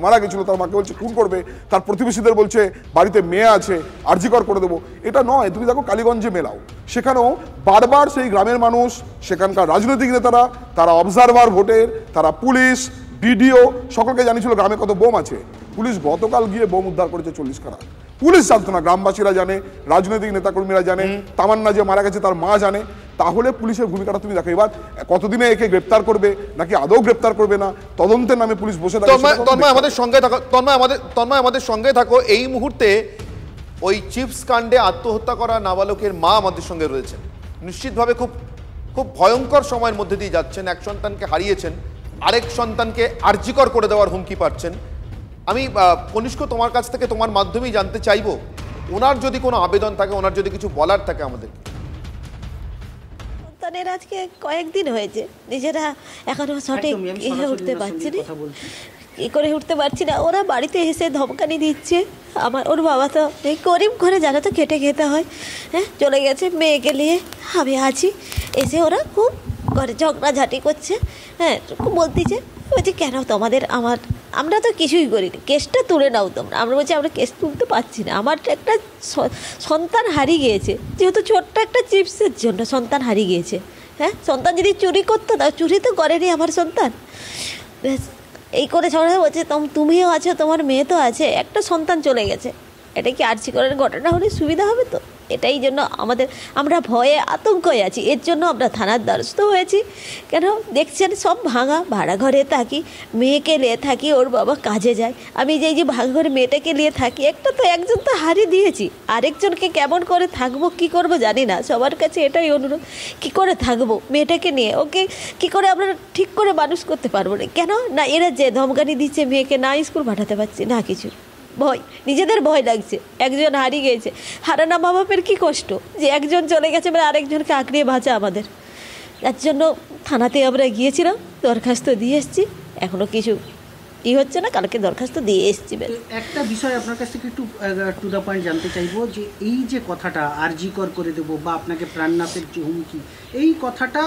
মারা গেছিলো তার মাকে বলছে খুন করবে, তার প্রতিবেশীদের বলছে বাড়িতে মেয়ে আছে আর্জিকর করে দেবো। এটা নয়, তুমি দেখো কালীগঞ্জে মেলাও, সেখানেও বারবার সেই গ্রামের মানুষ, সেখানকার রাজনৈতিক নেতারা, তারা অবজারভার ভোটের, তারা পুলিশ, বিডিও সকলকে জানিয়েছিল গ্রামে কত বোম আছে। পুলিশ গতকাল গিয়ে বোম উদ্ধার করেছে 40 খানা। পুলিশ জানতো না, গ্রামবাসীরা জানে, রাজনৈতিক নেতাকর্মীরা জানে, তামান্না যে মারা গেছে তার মা জানে। তাহলে পুলিশের ভূমিকাটা তুমি দেখো, এবার কতদিনে একে গ্রেপ্তার করবে নাকি আদৌ গ্রেপ্তার করবে না, তদন্তের নামে পুলিশ বসে থাকে। তন্ময় আমাদের সঙ্গে থাকো, তন্ময় আমাদের সঙ্গে থাকো। এই মুহূর্তে ওই চিপস কাণ্ডে আত্মহত্যা করা নাবালকের মা আমাদের সঙ্গে রয়েছে। নিশ্চিতভাবে খুব খুব ভয়ঙ্কর সময়ের মধ্যে দিয়ে যাচ্ছেন, এক সন্তানকে হারিয়েছেন, আরেক সন্তানকে আর্জিকর করে দেওয়ার হুমকি পাচ্ছেন। আমি কনিষ্ক তোমার কাছ থেকে তোমার মাধ্যমেই জানতে চাইবো, ওনার যদি কোনো আবেদন থাকে, ওনার যদি কিছু বলার থাকে আমাদের। সন্তানের আজকে কয়েকদিন হয়েছে, নিজেরা এখনো সঠিক উঠতে পারছি না, কি করে উঠতে পারছি না। ওরা বাড়িতে এসে ধমকানি দিচ্ছে, ওর বাবা তো এই গরিব ঘরে জানো তো খেটে খেতে হয়, হ্যাঁ চলে গেছে মেয়েকে নিয়ে, আমি আছি, এসে ওরা খুব ঘরে ঝগড়াঝাটি করছে, হ্যাঁ খুব বলতেছে, বলছি কেন তোমাদের আমরা তো কিছুই করিনি, কেসটা তুলে নাও তোমরা। আমরা বলছি আমরা কেস তুলতে পারছি না, আমার একটা সন্তান হারিয়ে গিয়েছে, যেহেতু ছোট্ট একটা চিপসের জন্য সন্তান হারিয়ে গিয়েছে। হ্যাঁ সন্তান যদি চুরি করতো, তা চুরি তো করেনি আমার সন্তান, ব্যাস এই করে ঝগড়া বলছে তুমিও আছো, তোমার মেয়ে তো আছে, একটা সন্তান চলে গেছে, এটা কি আর্জিকরের ঘটনা হলে সুবিধা হবে তো? এটাই জন্য আমরা ভয়ে আতঙ্কে আছি, এর জন্য আমরা থানার দ্বারস্থ হয়েছি। কেন দেখছেন সব ভাঙা, ভাড়া ঘরে থাকি, মেয়েকে নিয়ে থাকি, ওর বাবা কাজে যায়, আমি যে ভাঙা ঘরে মেয়েটাকে নিয়ে থাকি, একজন তো হারিয়ে দিয়েছি, আরেকজনকে কেমন করে থাকবো, কি করব জানি না। সবার কাছে এটাই অনুরোধ, কি করে থাকবো মেয়েটাকে নিয়ে, ওকে কি করে আমরা ঠিক করে মানুষ করতে পারবো না? কেন না এরা যে ধমকানি দিচ্ছে, মেয়েকে না স্কুল পাঠাতে পারছি না, কিছু ভয়, নিজেদের ভয় লাগছে, একজন হারিয়ে গেছে, হারানো মা বাপের কী কষ্ট, যে একজন চলে গেছে মানে আরেকজনকে আঁকড়িয়ে বাঁচা আমাদের। তার জন্য থানাতে আমরা গিয়েছিলাম, দরখাস্ত দিয়ে এসেছি, এখনও কিছু হচ্ছে না, কালকে দরখাস্ত দিয়ে এসেছি। একটা বিষয় আপনার কাছ থেকে একটু টু দ্য পয়েন্ট জানতে চাইবো, যে এই যে কথাটা আরজিকর করে দেবো বা আপনাকে প্রাণনাশের যে হুমকি, এই কথাটা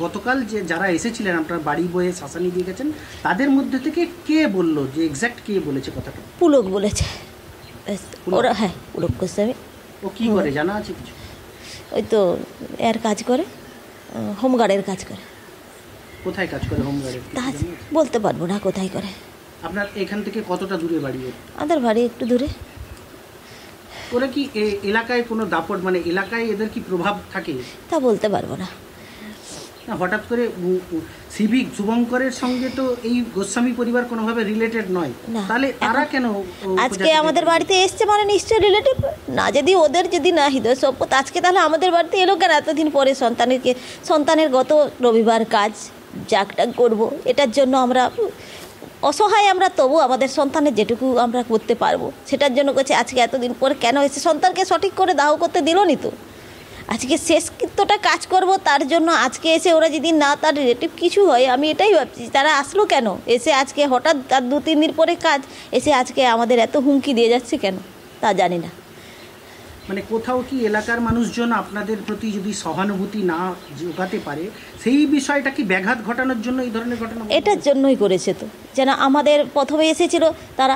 গতকাল যে যারা এসেছিলেন আপনার বাড়ি বয়ে শাসানি দিয়ে গেছেন, তাদের মধ্যে থেকে কে বললো, যে এক্স্যাক্ট কে বলেছে কথাটা? পুলক বলেছে ওরা, হ্যাঁ পুলক গোস্বামী। ও কি করে জানা আছে কিছু? ওই তো এর কাজ করে, হোমগার্ডের কাজ করে। কোথায় কাজ করে হোমগার্ডের? বলতে পারবো না কোথায় করে। আপনার এখান থেকে কতটা দূরে বাড়ি? আমাদের বাড়ি একটু দূরে। ওরা কি এলাকায় কোনো দাপট মানে এলাকায় এদের কি প্রভাব থাকে? তা বলতে পারবো না। হঠাৎ করে সিভিক শুভঙ্করের সঙ্গে তো এই গোস্বামী পরিবার কোনোভাবে রিলেটেড নয়, তাহলে তারা কেন আজকে আমাদের বাড়িতে এসছে? মানে নিশ্চয় রিলেটিভ না। যদি ওদের যদি না হৃদয় সম্পদ আজকে তাহলে আমাদের বাড়িতে এলো কেন এতদিন পরে? সন্তানের গত রবিবার কাজ জাগটাগ করবো, এটার জন্য আমরা অসহায়, আমরা তবু আমাদের সন্তানের যেটুকু আমরা করতে পারবো সেটার জন্য করছে। আজকে এতদিন পরে কেন এসে সন্তানকে সঠিক করে দাহ করতে দিল নি তো? আজকে শেষকৃত্যটা কাজ করব, তার জন্য আজকে এসে ওরা যদি না তার রিলেটিভ কিছু হয়, আমি এটাই ভাবছি তারা আসলো কেন? এসে আজকে হঠাৎ তার 2-3 দিন পরে কাজ এসে আজকে আমাদের এত হুমকি দিয়ে যাচ্ছে কেন তা জানি না। মানে কোথাও কি এলাকার মানুষজন আপনাদের প্রতি যদি সহানুভূতি না জোগাতে পারে, সেই বিষয়টা কি ব্যাঘাত ঘটানোর জন্য এই ধরনের ঘটনা? এটার জন্যই করেছে তো, যেন আমাদের প্রথমে এসেছিল তারা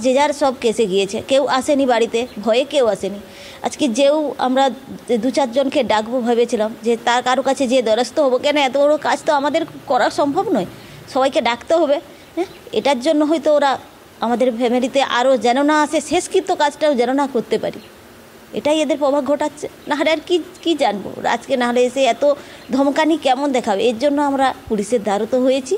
যে যার সব কেসে গিয়েছে, কেউ আসেনি বাড়িতে, ভয়ে কেউ আসেনি। আজকে যেও আমরা 2-4 জনকে ডাকবো ভেবেছিলাম যে তার কারো কাছে যে দ্বারস্থ হবো, কেন এত বড় কাজ তো আমাদের করা সম্ভব নয়, সবাইকে ডাকতে হবে। হ্যাঁ, এটার জন্য হয়তো ওরা আমাদের ফ্যামিলিতে আরও যেন না আসে, শেষকৃত্য কাজটাও যেন না করতে পারি, এটাই এদের প্রভাব ঘটাচ্ছে। নাহলে আর কি জানবো আজকে, নাহলে এসে এত ধমকানি কেমন দেখাবে? এর জন্য আমরা পুলিশের দ্বারস্থ হয়েছি।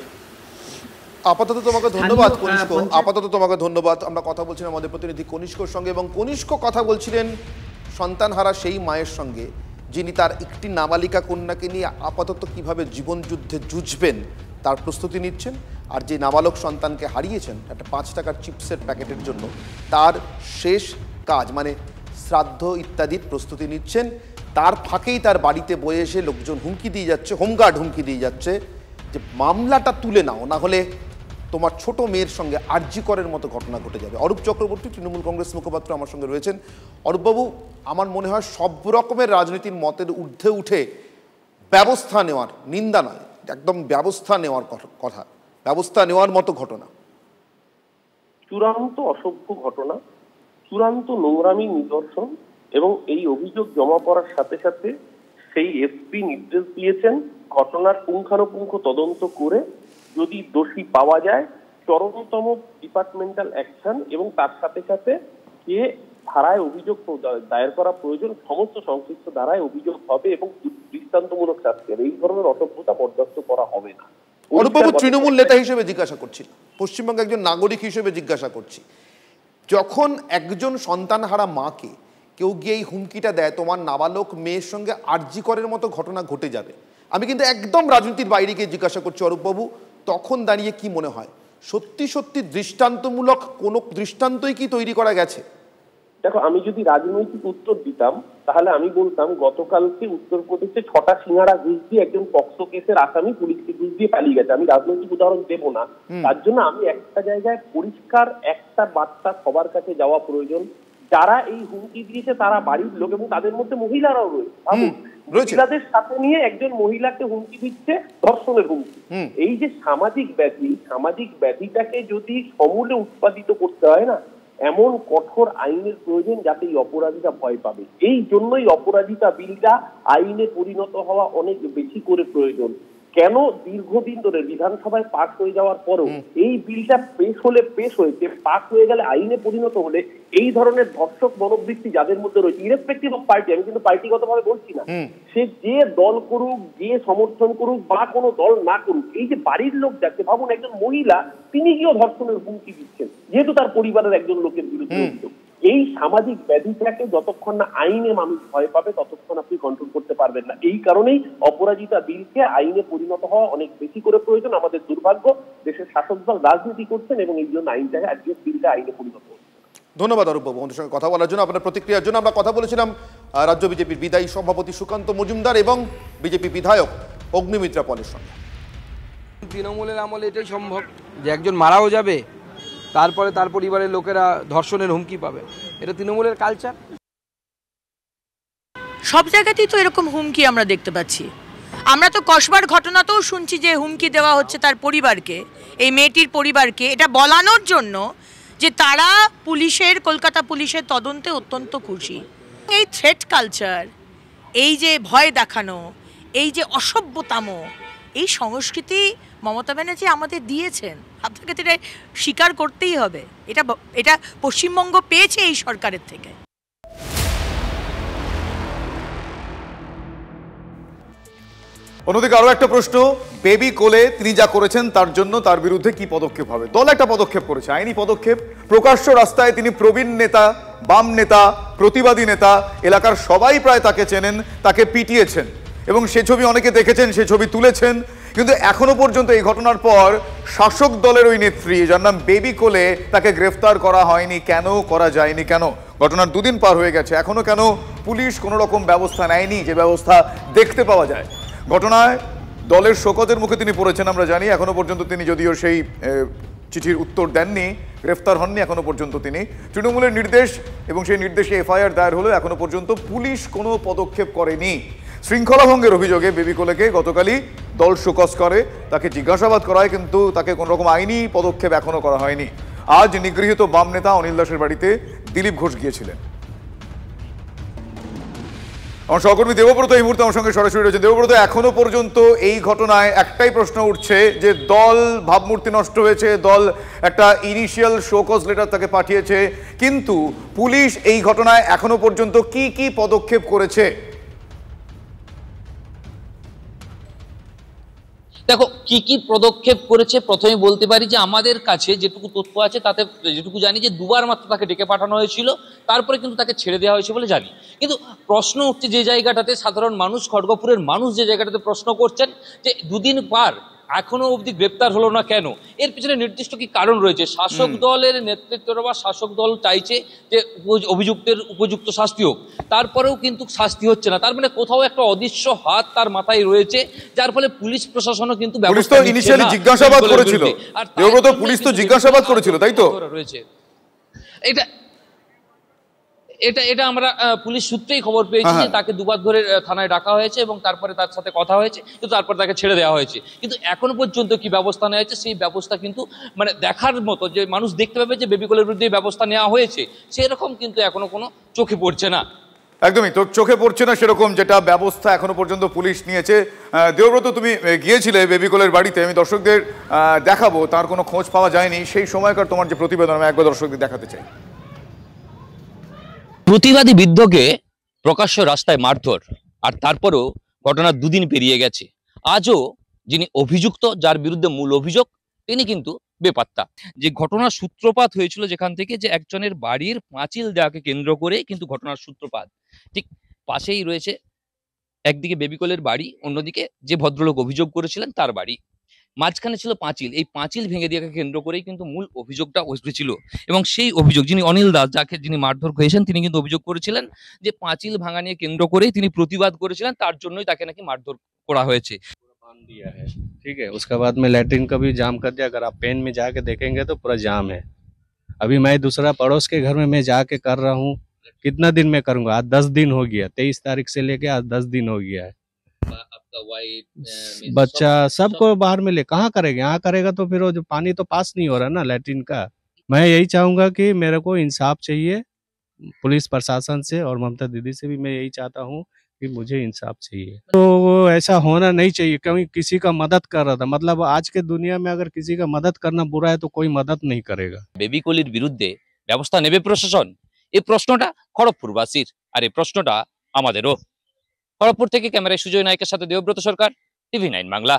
আপাতত তোমাকে ধন্যবাদ কনিষ্ক, আপাতত তোমাকে ধন্যবাদ। আমরা কথা বলছিলাম আমাদের প্রতিনিধি কনিষ্কর সঙ্গে, এবং কনিষ্ক কথা বলছিলেন সন্তানহারা সেই মায়ের সঙ্গে যিনি তার একটি নাবালিকা কন্যাকে নিয়ে আপাতত কিভাবে জীবনযুদ্ধে যুঝবেন তার প্রস্তুতি নিচ্ছেন, আর যে নাবালক সন্তানকে হারিয়েছেন একটা 5 টাকার চিপসের প্যাকেটের জন্য তার শেষ কাজ মানে শ্রাদ্ধ ইত্যাদির প্রস্তুতি নিচ্ছেন। তার ফাঁকেই তার বাড়িতে বয়ে এসে লোকজন হুমকি দিয়ে যাচ্ছে, হোমগার্ড হুমকি দিয়ে যাচ্ছে যে মামলাটা তুলে নাও, না হলে তোমার ছোট মেয়ের সঙ্গে আরজি করের মতো ঘটনা ঘটে যাবে। অরূপ চক্রবর্তী তৃণমূল কংগ্রেস মুখপাত্র আমার সঙ্গে রয়েছেন। অরূপবাবু, আমার মনে হয় সব রকমের রাজনীতির মতের ঊর্ধ্বে উঠে ব্যবস্থা নেওয়ার, নিন্দা নয়, একদম ব্যবস্থা নেওয়ার কথা, ব্যবস্থা নেওয়ার মতো ঘটনা। চূড়ান্ত অসভ্য ঘটনা, চূড়ান্ত নোংরামি নিদর্শন, এবং এই অভিযোগ জমা পড়ার সাথে সাথে সেই এসপি নির্দেশ দিয়েছেন ঘটনার পুঙ্খানুপুঙ্খ তদন্ত করে যদি দোষী পাওয়া যায় চরমতম ডিপার্টমেন্টাল অ্যাকশন, এবং তার সাথে সাথে যে ধারায় অভিযোগ দায়ের করা প্রয়োজন সমস্ত সংশ্লিষ্ট ধারায় অভিযোগ হবে এবং দৃষ্টান্তমূলক শাস্তি হবে। এই ধরনের অসভ্যতা বরদাস্ত করা হবে না। অনুপবাবু, তৃণমূল নেতা হিসেবে জিজ্ঞাসা করছি, পশ্চিমবঙ্গে একজন নাগরিক হিসেবে জিজ্ঞাসা করছি, যখন একজন সন্তানহারা মাকে কেউ গিয়ে এই হুমকিটা দেয় তোমার নাবালক মেয়ের সঙ্গে আরজি করের মতো ঘটনা ঘটে যাবে, আমি কিন্তু একদম রাজনীতির বাইরে গিয়ে জিজ্ঞাসা করছি অরূপবাবু, তখন দাঁড়িয়ে কি মনে হয় সত্যি সত্যি দৃষ্টান্তমূলক কোনো দৃষ্টান্তই কি তৈরি করা গেছে? দেখো, আমি যদি রাজনৈতিক উত্তর দিতাম তাহলে আমি বলতাম গতকালকে উত্তরপ্রদেশে 6টা সিঙ্গারা ঘুষ দিয়ে একজন পক্সো কেসের আসামি পুলিশকে ঘুষ দিয়ে পালিয়ে গেছে। আমি রাজনৈতিক উদাহরণ দেবো না, তার জন্য আমি একটা জায়গায় পরিষ্কার একটা বার্তা সবার কাছে যাওয়া প্রয়োজন। যারা এই হুমকি দিয়েছে তারা বাড়ির লোক এবং তাদের মধ্যে মহিলারাও রয়েছে। মহিলাদের সাথে নিয়ে একজন মহিলাকে হুমকি দিচ্ছে, ধর্ষণের হুমকি। এই যে সামাজিক ব্যাধি, সামাজিক ব্যাধিটাকে যদি সমূলে উৎপাদিত করতে হয় না, এমন কঠোর আইনের প্রয়োজন যাতে এই অপরাধীরা ভয় পাবে। এই জন্যই অপরাধিতা বিলটা আইনে পরিণত হওয়া অনেক বেশি করে প্রয়োজন। কেন দীর্ঘদিন ধরে বিধানসভায় পাস হয়ে যাওয়ার পরও এই বিলটা পেশ হয়েছে, পাস হয়ে গেলে আইনে পরিণত হলে এই ধরনের ধর্ষক মনোবৃত্তি যাদের মধ্যে রয়েছে, ইরেসপেক্টিভ অফ পার্টি, আমি কিন্তু পার্টিগতভাবে বলছি না, সে যে দল করুক, যে সমর্থন করুক বা কোনো দল না করুক, এই যে বাড়ির লোক যাচ্ছে, ভাবুন একজন মহিলা তিনি গিয়েও ধর্ষণের হুমকি দিচ্ছেন যেহেতু তার পরিবারের একজন লোকের বিরুদ্ধে অভিযোগ। এই সামাজিক ব্যাধিটাকে যতক্ষণ না আইনে মানুষ ভয় পাবে ততক্ষণ আপনি কন্ট্রোল করতে পারবেন না। এই কারণেই অপরাজিতা বিলকে আইনে পরিণত হওয়া অনেক বেশি করে প্রয়োজন। আমাদের দুর্ভাগ্য, দেশের শাসক দল রাজনীতি করছেন এবং এই জন্য আইনটাকে আজকে বিলটা আইনে পরিণত হচ্ছে। ধন্যবাদ অরূপবাবু আমাদের সঙ্গে কথা বলার জন্য, আপনার প্রতিক্রিয়ার জন্য। আমরা কথা বলেছিলাম রাজ্য বিজেপির বিদায়ী সভাপতি সুকান্ত মজুমদার এবং বিজেপি বিধায়ক অগ্নিমিত্রা পলের সঙ্গে। তৃণমূলের আমলে এটাই সম্ভব যে একজন মারাও যাবে, তারপরে তার পরিবারের লোকেরা ধর্ষণের হুমকি পাবে। এটা তৃণমূলের কালচার। সব জায়গাতেই তো এরকম হুমকি আমরা দেখতে পাচ্ছি। আমরা তো কসবার ঘটনাতেও শুনছি যে হুমকি দেওয়া হচ্ছে তার পরিবারকে, এই মেয়েটির পরিবারকে, এটা বলানোর জন্য যে তারা পুলিশের, কলকাতা পুলিশের তদন্তে অত্যন্ত খুশি। এই থ্রেট কালচার, এই যে ভয় দেখানো, এই যে অসভ্যতাম, এই সংস্কৃতি মমতা ব্যানার্জি আমাদের দিয়েছেন। আপনাকে তো এটা স্বীকার করতেই হবে। এটা পশ্চিমবঙ্গ পেয়েছে এই সরকারের থেকে। অন্যদিকে আরো একটা প্রশ্ন, বেবি কোলে তিনি যা করেছেন তার জন্য তার বিরুদ্ধে কি পদক্ষেপ হবে? দল একটা পদক্ষেপ করেছে, আইনি পদক্ষেপ। প্রকাশ্য রাস্তায় তিনি প্রবীণ নেতা, বাম নেতা, প্রতিবাদী নেতা, এলাকার সবাই প্রায় তাকে চেনেন, তাকে পিটিয়েছেন এবং সে ছবি অনেকে দেখেছেন, সে ছবি তুলেছেন। কিন্তু এখনো পর্যন্ত এই ঘটনার পর শাসক দলের ওই নেত্রী যার নাম বেবি কোলে, তাকে গ্রেফতার করা হয়নি কেন, করা যায়নি কেন? ঘটনার 2 দিন পার হয়ে গেছে, এখনো কেন পুলিশ কোনো রকম ব্যবস্থা নেয়নি যে ব্যবস্থা দেখতে পাওয়া যায়? ঘটনায় দলের শোকতের মুখে তিনি পড়েছেন আমরা জানি, এখনো পর্যন্ত তিনি যদিও সেই চিঠির উত্তর দেননি, গ্রেফতার হননি এখনো পর্যন্ত তিনি। তৃণমূলের নির্দেশ এবং সেই নির্দেশে এফআইআর দায়ের হলেও এখনো পর্যন্ত পুলিশ কোনো পদক্ষেপ করেনি। শৃঙ্খলা ভঙ্গের অভিযোগে বেবি কোলেকে গতকালই দল শোকজ করে, তাকে জিজ্ঞাসাবাদ করা হয়, কিন্তু তাকে কোনো রকম আইনি পদক্ষেপ এখনো করা হয়নি। আজ নিগৃহীত বাম নেতা অনিল দাসের বাড়িতে দিলীপ ঘোষ গিয়েছিলেন। আমার সহকর্মী দেবব্রত এই মুহূর্তে আমার সঙ্গে সরাসরি রয়েছে। দেবব্রত, এখনো পর্যন্ত এই ঘটনায় একটাই প্রশ্ন উঠছে যে দল ভাবমূর্তি নষ্ট হয়েছে, দল একটা ইনিশিয়াল শোকজ লেটার তাকে পাঠিয়েছে, কিন্তু পুলিশ এই ঘটনায় এখনো পর্যন্ত কি কি পদক্ষেপ করেছে? দেখো কি কি পদক্ষেপ করেছে, প্রথমে বলতে পারি যে আমাদের কাছে যেটুকু তথ্য আছে তাতে যেটুকু জানি যে 2 বার মাত্র তাকে ডেকে পাঠানো হয়েছিল, তারপরে কিন্তু তাকে ছেড়ে দেওয়া হয়েছে বলে জানি। কিন্তু প্রশ্ন উঠছে যে জায়গাটাতে সাধারণ মানুষ, খড়গপুরের মানুষ যে জায়গাটাতে প্রশ্ন করছেন যে 2 দিন পার এখনো অবধি গ্রেপ্তার হলো না কেন, এর পিছনে নির্দিষ্ট কি কারণ রয়েছে? শাসক দলের নেতৃত্বরা বা শাসক দল চাইছে যে অভিযুক্তের উপযুক্ত শাস্তি হোক, তারপরেও কিন্তু শাস্তি হচ্ছে না। তার মানে কোথাও একটা অদৃশ্য হাত তার মাথায় রয়েছে, যার ফলে পুলিশ প্রশাসনও কিন্তু পুলিশ তো ইনিশিয়ালি জিজ্ঞাসাবাদ করেছিল, দেবব্রত, পুলিশ তো জিজ্ঞাসাবাদ করেছিল, তাই তো? রয়েছে এটা আমরা পুলিশ সূত্রেই খবর পেয়েছি যে তাকে 2 বার ধরে থানায় ডাকা হয়েছে এবং তারপরে তার সাথে কথা হয়েছে, কিন্তু তারপর তাকে ছেড়ে দেওয়া হয়েছে। কিন্তু এখনো পর্যন্ত কি ব্যবস্থা নেওয়া হয়েছে সেই ব্যবস্থা কিন্তু মানে দেখার মতো, যে মানুষ দেখতে পাবে যে বেবি কোলের বিরুদ্ধে ব্যবস্থা নেওয়া হয়েছে, সেরকম কিন্তু এখনো কোনো চোখে পড়ছে না। একদমই তো চোখে পড়ছে না সেরকম যেটা ব্যবস্থা এখনো পর্যন্ত পুলিশ নিয়েছে। দেবব্রত, তুমি গিয়েছিলে বেবি কোলের বাড়িতে, আমি দর্শকদের দেখাবো, তার কোনো খোঁজ পাওয়া যায়নি। সেই সময়কার তোমার যে প্রতিবেদন আমি একবার দর্শকদের দেখাতে চাই। প্রতিবাদী বৃদ্ধকে প্রকাশ্য রাস্তায় মারধর, আর তারপরও ঘটনার 2 দিন পেরিয়ে গেছে, আজও যিনি অভিযুক্ত, যার বিরুদ্ধে মূল অভিযোগ, তিনি কিন্তু বেপাত্তা। যে ঘটনার সূত্রপাত হয়েছিল যেখান থেকে, যে একজনের বাড়ির পাঁচিল দেওয়াকে কেন্দ্র করে কিন্তু ঘটনার সূত্রপাত। ঠিক পাশেই রয়েছে একদিকে বেবি কোলের বাড়ি, অন্যদিকে যে ভদ্রলোক অভিযোগ করেছিলেন তার বাড়ি, মাঝখানে ছিল পাঁচিল। এই পাঁচিল ভেঙে দেওয়াকে কেন্দ্র করেই কিন্তু মূল অভিযোগটা উঠেছিল এবং সেই অভিযোগ যিনি অনিল দাস, যিনি মারধর হয়েছেন, তিনি কিন্তু অভিযোগ করেছিলেন যে পাঁচিল ভাঙা নিয়ে কেন্দ্র করেই তিনি প্রতিবাদ করেছিলেন, তার জন্যই তাকে নাকি মারধর করা হয়েছে। दिया है, ठीक है। उसके बाद में लैट्रिन का भी जाम कर दिया, अगर आप पेन में जाके देखेंगे तो पूरा जाम है। अभी मैं दूसरा पड़ोस के घर में मैं जाके कर रहा हूँ, कितना दिन में करूंगा? आज 10 दिन हो गया, 23 तारीख से लेके आज 10 दिन हो गया है। बच्चा सबको बाहर में ले कहाँ करेगा? यहाँ करेगा तो फिर वो जो पानी तो पास नहीं हो रहा ना लैट्रिन का। मैं यही चाहूंगा कि मेरे को इंसाफ चाहिए पुलिस प्रशासन से, और ममता दीदी से भी मैं यही चाहता हूँ कि मुझे इंसाफ चाहिए। तो वो ऐसा होना नहीं चाहिए, क्योंकि किसी का मदद कर रहा था, मतलब आज के दुनिया में अगर किसी का मदद करना बुरा है तो कोई मदद नहीं करेगा। বেবি কোলের বিরুদ্ধে ব্যবস্থা নেবে প্রশাসন, এই প্রশ্নটা খড়গপুরবাসীর, আর এই প্রশ্নটা আমাদেরও। খড়গপুর থেকে ক্যামেরায় সুজয় নায়কের সাথে দেবব্রত সরকার, TV9 বাংলা।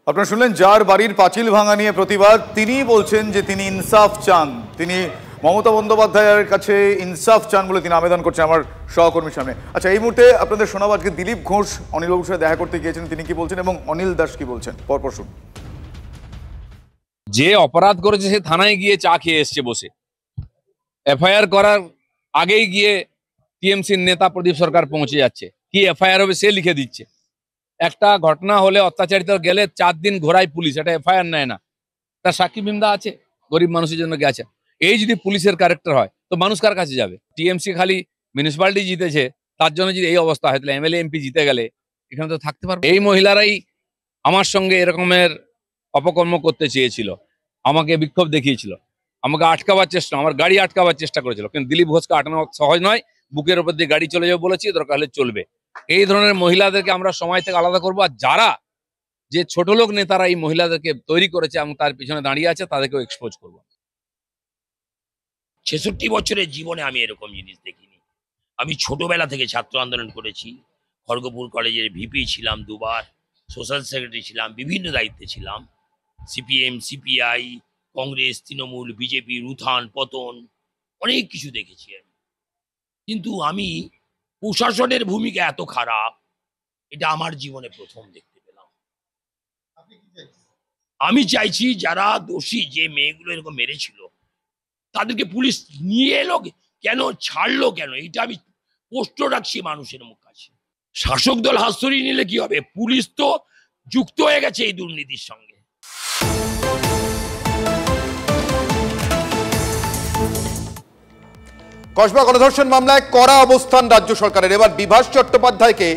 আপনারা শুনলেন যার বাড়ির পাঁচিল ভাঙা নিয়ে প্রতিবাদ, তিনি বলছেন যে তিনি ইনসাফ চান, তিনি মমতা বন্দ্যোপাধ্যায়ের কাছে ইনসাফ চান বলে তিনি আবেদন করছেন আমার সহকর্মীর সামনে। আচ্ছা, এই মুহূর্তে আপনাদের শোনাবো আজকে দিলীপ ঘোষ অনিলবাবুর সাথে দেখা করতে গিয়েছেন, তিনি কি বলছেন এবং অনিল দাস কি বলছেন, পরপর শুন। যে অপরাধ করেছে সে থানায় গিয়ে চা খেয়ে এসছে বসে, এফআইআর করার আগেই গিয়ে টিএমসির নেতা প্রদীপ সরকার পৌঁছে যাচ্ছে, কি এফআইআর হবে সে লিখে দিচ্ছে। একটা ঘটনা হলে অত্যাচারিত গেলে 4 দিন ঘোরায় পুলিশ, এটা এফআইআর নেয় না, তার সাক্ষী বিন্দা আছে, গরিব মানুষের জন্য গেছে। এই যদি পুলিশের ক্যারেক্টার হয় তো মানুষ কার কাছে যাবে? টিএমসি খালি মিউনিসিপ্যালিটি জিতেছে, তার জন্য যদি এই অবস্থা হয় তাহলে এমএলএ এমপি জিতে গেলে এখানে তো থাকতে পারবে। এই মহিলারাই আমার সঙ্গে এরকমের অপকর্ম করতে চেয়েছিল, আমাকে বিক্ষোভ দেখিয়েছিল, আমাকে আটকাবার চেষ্টা, আমার গাড়ি আটকাবার চেষ্টা করেছিল, কিন্তু দিলীপ ঘোষকে আটকানো সহজ নয়, বুকের উপর দিয়ে গাড়ি চলে যাবে বলেছি, দরকার হলে চলবে। এই ধরনের মহিলাদেরকে আমরা সময় থেকে আলাদা করবো, আর যারা যে ছোট লোক নেতারা এই মহিলাদেরকে তৈরি করেছে এবং তার পিছনে দাঁড়িয়ে আছে তাদেরকেও এক্সপোজ করবো। 66 বছরের জীবনে আমি এরকম জিনিস দেখিনি। আমি ছোটবেলা থেকে ছাত্র আন্দোলন করেছি, খড়গপুর কলেজের ভিপি ছিলাম, 2 বার সোশ্যাল সেক্রেটারি ছিলাম, বিভিন্ন দায়িত্বে ছিলাম। সিপিএম, সিপিআই, কংগ্রেস, তৃণমূল, বিজেপির উত্থান পতন অনেক কিছু দেখেছি আমি। কিন্তু আমি প্রশাসনের ভূমিকা এত খারাপ, এটা আমার জীবনে প্রথম দেখতে পেলাম। আমি চাইছি যারা দোষী, যে মেয়েগুলো এরকম মেরেছিল, তাদেরকে পুলিশ নিয়ে এলো কেন, ছাড়লো কেন, এটা আমি প্রশ্ন রাখছি মানুষের মুখ কাছে। শাসক দল হাত সরিয়ে নিলে কি হবে? পুলিশ তো যুক্ত হয়ে গেছে এই দুর্নীতির সঙ্গে। কসবা গণধর্ষণ মামলায় কড়া অবস্থান রাজ্য সরকারের। এবার বিভাস চট্টোপাধ্যায়কে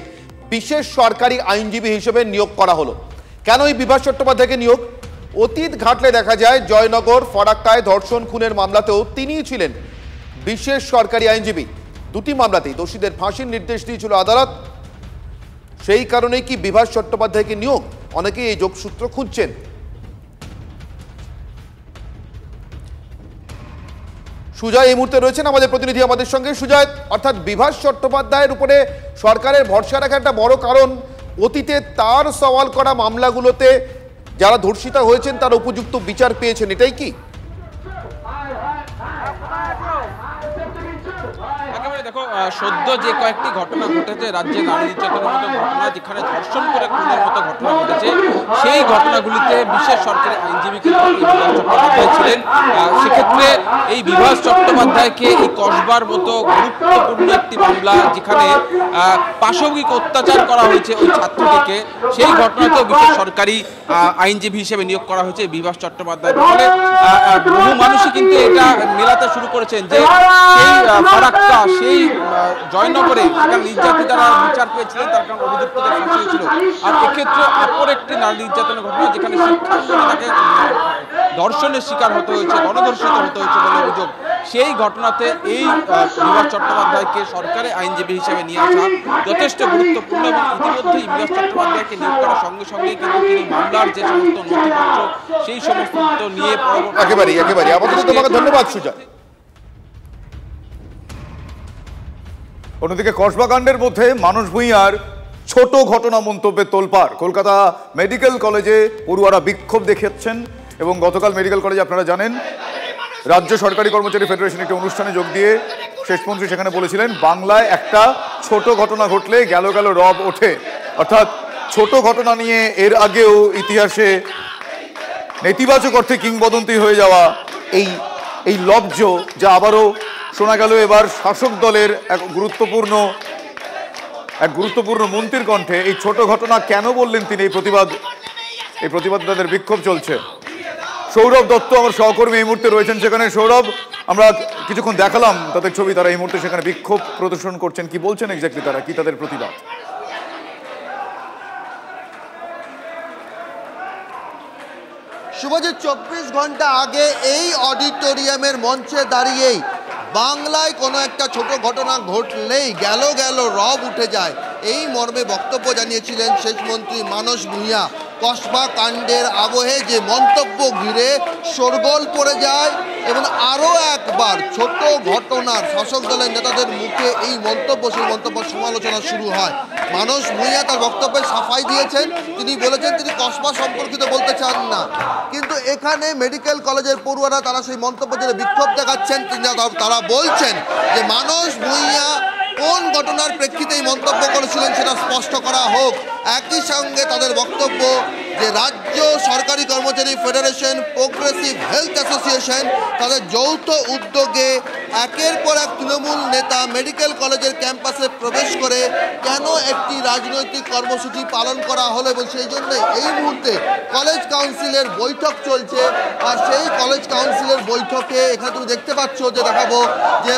বিশেষ সরকারি আইনজীবী হিসেবে নিয়োগ করা হলো। কেন এই বিভাস চট্টোপাধ্যায়কে নিয়োগ? অতীত ঘাটলে দেখা যায় জয়নগর, ফরাক্কায় ধর্ষণ খুনের মামলাতেও তিনিই ছিলেন বিশেষ সরকারি আইনজীবী। 2টি মামলাতেই দোষীদের ফাঁসির নির্দেশ দিয়েছিল আদালত। সেই কারণেই কি বিভাস চট্টোপাধ্যায়কে নিয়োগ? অনেকেই এই যোগসূত্র খুঁজছেন। সুজয় এই মুহূর্তে রয়েছেন আমাদের প্রতিনিধি আমাদের সঙ্গে। সুজয়, অর্থাৎ বিভাস চট্টোপাধ্যায়ের উপরে সরকারের ভরসা রাখার একটা বড় কারণ অতীতে তার সওয়াল করা মামলাগুলোতে যারা ধর্ষিতা হয়েছেন তার উপযুক্ত বিচার পেয়েছেন, এটাই কি? দেখো, সদ্য যে কয়েকটি ঘটনা ঘটেছে রাজ্যে নারী নির্যাতনের মতো ঘটনা, যেখানে ধর্ষণ করে খুনের মতো ঘটনা ঘটেছে, সেই ঘটনাগুলিতে বিশেষ সরকারি আইনজীবী কিন্তু বিভাস চট্টোপাধ্যায় ছিলেন। সেক্ষেত্রে এই বিভাস চট্টোপাধ্যায়কে এই কসবার মতো গুরুত্বপূর্ণ একটি মামলা, যেখানে পাশবিক অত্যাচার করা হয়েছে ওই ছাত্রটিকে, সেই ঘটনাতেও বিশেষ সরকারি আইনজীবী হিসেবে নিয়োগ করা হয়েছে বিভাস চট্টোপাধ্যায়। ফলে বহু মানুষই কিন্তু এটা মেলাতে শুরু করেছেন যে সেই ফারাক্কা, সেই জয়নগরে সেখানে নির্যাতিতারা বিচার পেয়েছিলেন, তার কারণ অভিযুক্তদের ফাঁসি হয়েছিল। আর এক্ষেত্রে অপর একটি নারী নির্যাতনের ঘটনা, যেখানে শিক্ষার্থী তাকে ধর্ষণের শিকার হতে হয়েছে, গণধর্ষিত হতে হয়েছে বলে অভিযোগ। সেই ঘটনাতে এই বিভাস চট্টোপাধ্যায়কে সরকারি আইনজীবী হিসেবে নিয়ে আসা যথেষ্ট গুরুত্বপূর্ণ। এবং ইতিমধ্যেই বিভাস চট্টোপাধ্যায়কে নিয়োগ করার সঙ্গে সঙ্গে কিন্তু তিনি মামলার যে সমস্ত নথিপত্র, সেই সমস্ত নিয়ে একেবারেই আমাদের তোমাকে ধন্যবাদ সুজয়। অন্যদিকে কসবা কাণ্ডের মধ্যে মানস ভূঁইয়ার ছোট ঘটনা মন্তব্যের তোলপাড়। কলকাতা মেডিকেল কলেজে পড়ুয়ারা বিক্ষোভ দেখাচ্ছেন এবং গতকাল মেডিকেল কলেজে আপনারা জানেন রাজ্য সরকারি কর্মচারী ফেডারেশন একটি অনুষ্ঠানে যোগ দিয়ে শেষমন্ত্রী সেখানে বলেছিলেন বাংলায় একটা ছোট ঘটনা ঘটলে গেল রব ওঠে। অর্থাৎ ছোট ঘটনা নিয়ে এর আগেও ইতিহাসে নেতিবাচক অর্থে কিংবদন্তি হয়ে যাওয়া এই লব্জ, যা আবারও শোনা গেল এবার শাসক দলের এক গুরুত্বপূর্ণ মন্ত্রীর কণ্ঠে। এই ছোট ঘটনা কেন বললেন তিনি? এই প্রতিবাদ তাদের বিক্ষোভ চলছে। সৌরভ দত্ত আমার সহকর্মী এই মুহূর্তে রয়েছেন সেখানে। সৌরভ, আমরা কিছুক্ষণ দেখালাম তাদের ছবি, তারা এই মুহূর্তে সেখানে বিক্ষোভ প্রদর্শন করছেন। কি বলছেন এক্স্যাক্টলি তারা, কি তাদের প্রতিবাদ? শুভজিৎ, 24 ঘন্টা আগে এই অডিটোরিয়ামের মঞ্চে দাঁড়িয়েই বাংলায় কোনো একটা ছোট ঘটনা ঘটলেই গেল রব উঠে যায়, এই মর্মে বক্তব্য জানিয়েছিলেন শেষমন্ত্রী মানস ভূঁইয়া। কসবা কাণ্ডের আবহে যে মন্তব্য ঘিরে শোরগোল পড়ে যায় এবং আরও একবার ছোট ঘটনার শাসক দলের নেতাদের মুখে এই মন্তব্য, সেই মন্তব্য সমালোচনা শুরু হয়। মানস ভূঁইয়া তার বক্তব্যে সাফাই দিয়েছেন, তিনি বলেছেন তিনি কসবা সম্পর্কিত বলতে চান না। কিন্তু এখানে মেডিকেল কলেজের পড়ুয়ারা তারা সেই মন্তব্য জেনে বিক্ষোভ দেখাচ্ছেন। তারা বলছেন যে মানস ভূঁইয়া কোন ঘটনার প্রেক্ষিতে এই মন্তব্য করেছিলেন সেটা স্পষ্ট করা হোক। একই সঙ্গে তাদের বক্তব্য যে রাজ্য সরকারি কর্মচারী ফেডারেশন, প্রোগ্রেসিভ হেলথ অ্যাসোসিয়েশন তাদের যৌথ উদ্যোগে একের পর এক তৃণমূল নেতা মেডিকেল কলেজের ক্যাম্পাসে প্রবেশ করে কেন একটি রাজনৈতিক কর্মসূচি পালন করা হলো এবং সেই জন্য এই মুহূর্তে কলেজ কাউন্সিলের বৈঠক চলছে। আর সেই কলেজ কাউন্সিলের বৈঠকে এখানে তুমি দেখতে পাচ্ছ যে দেখাবো যে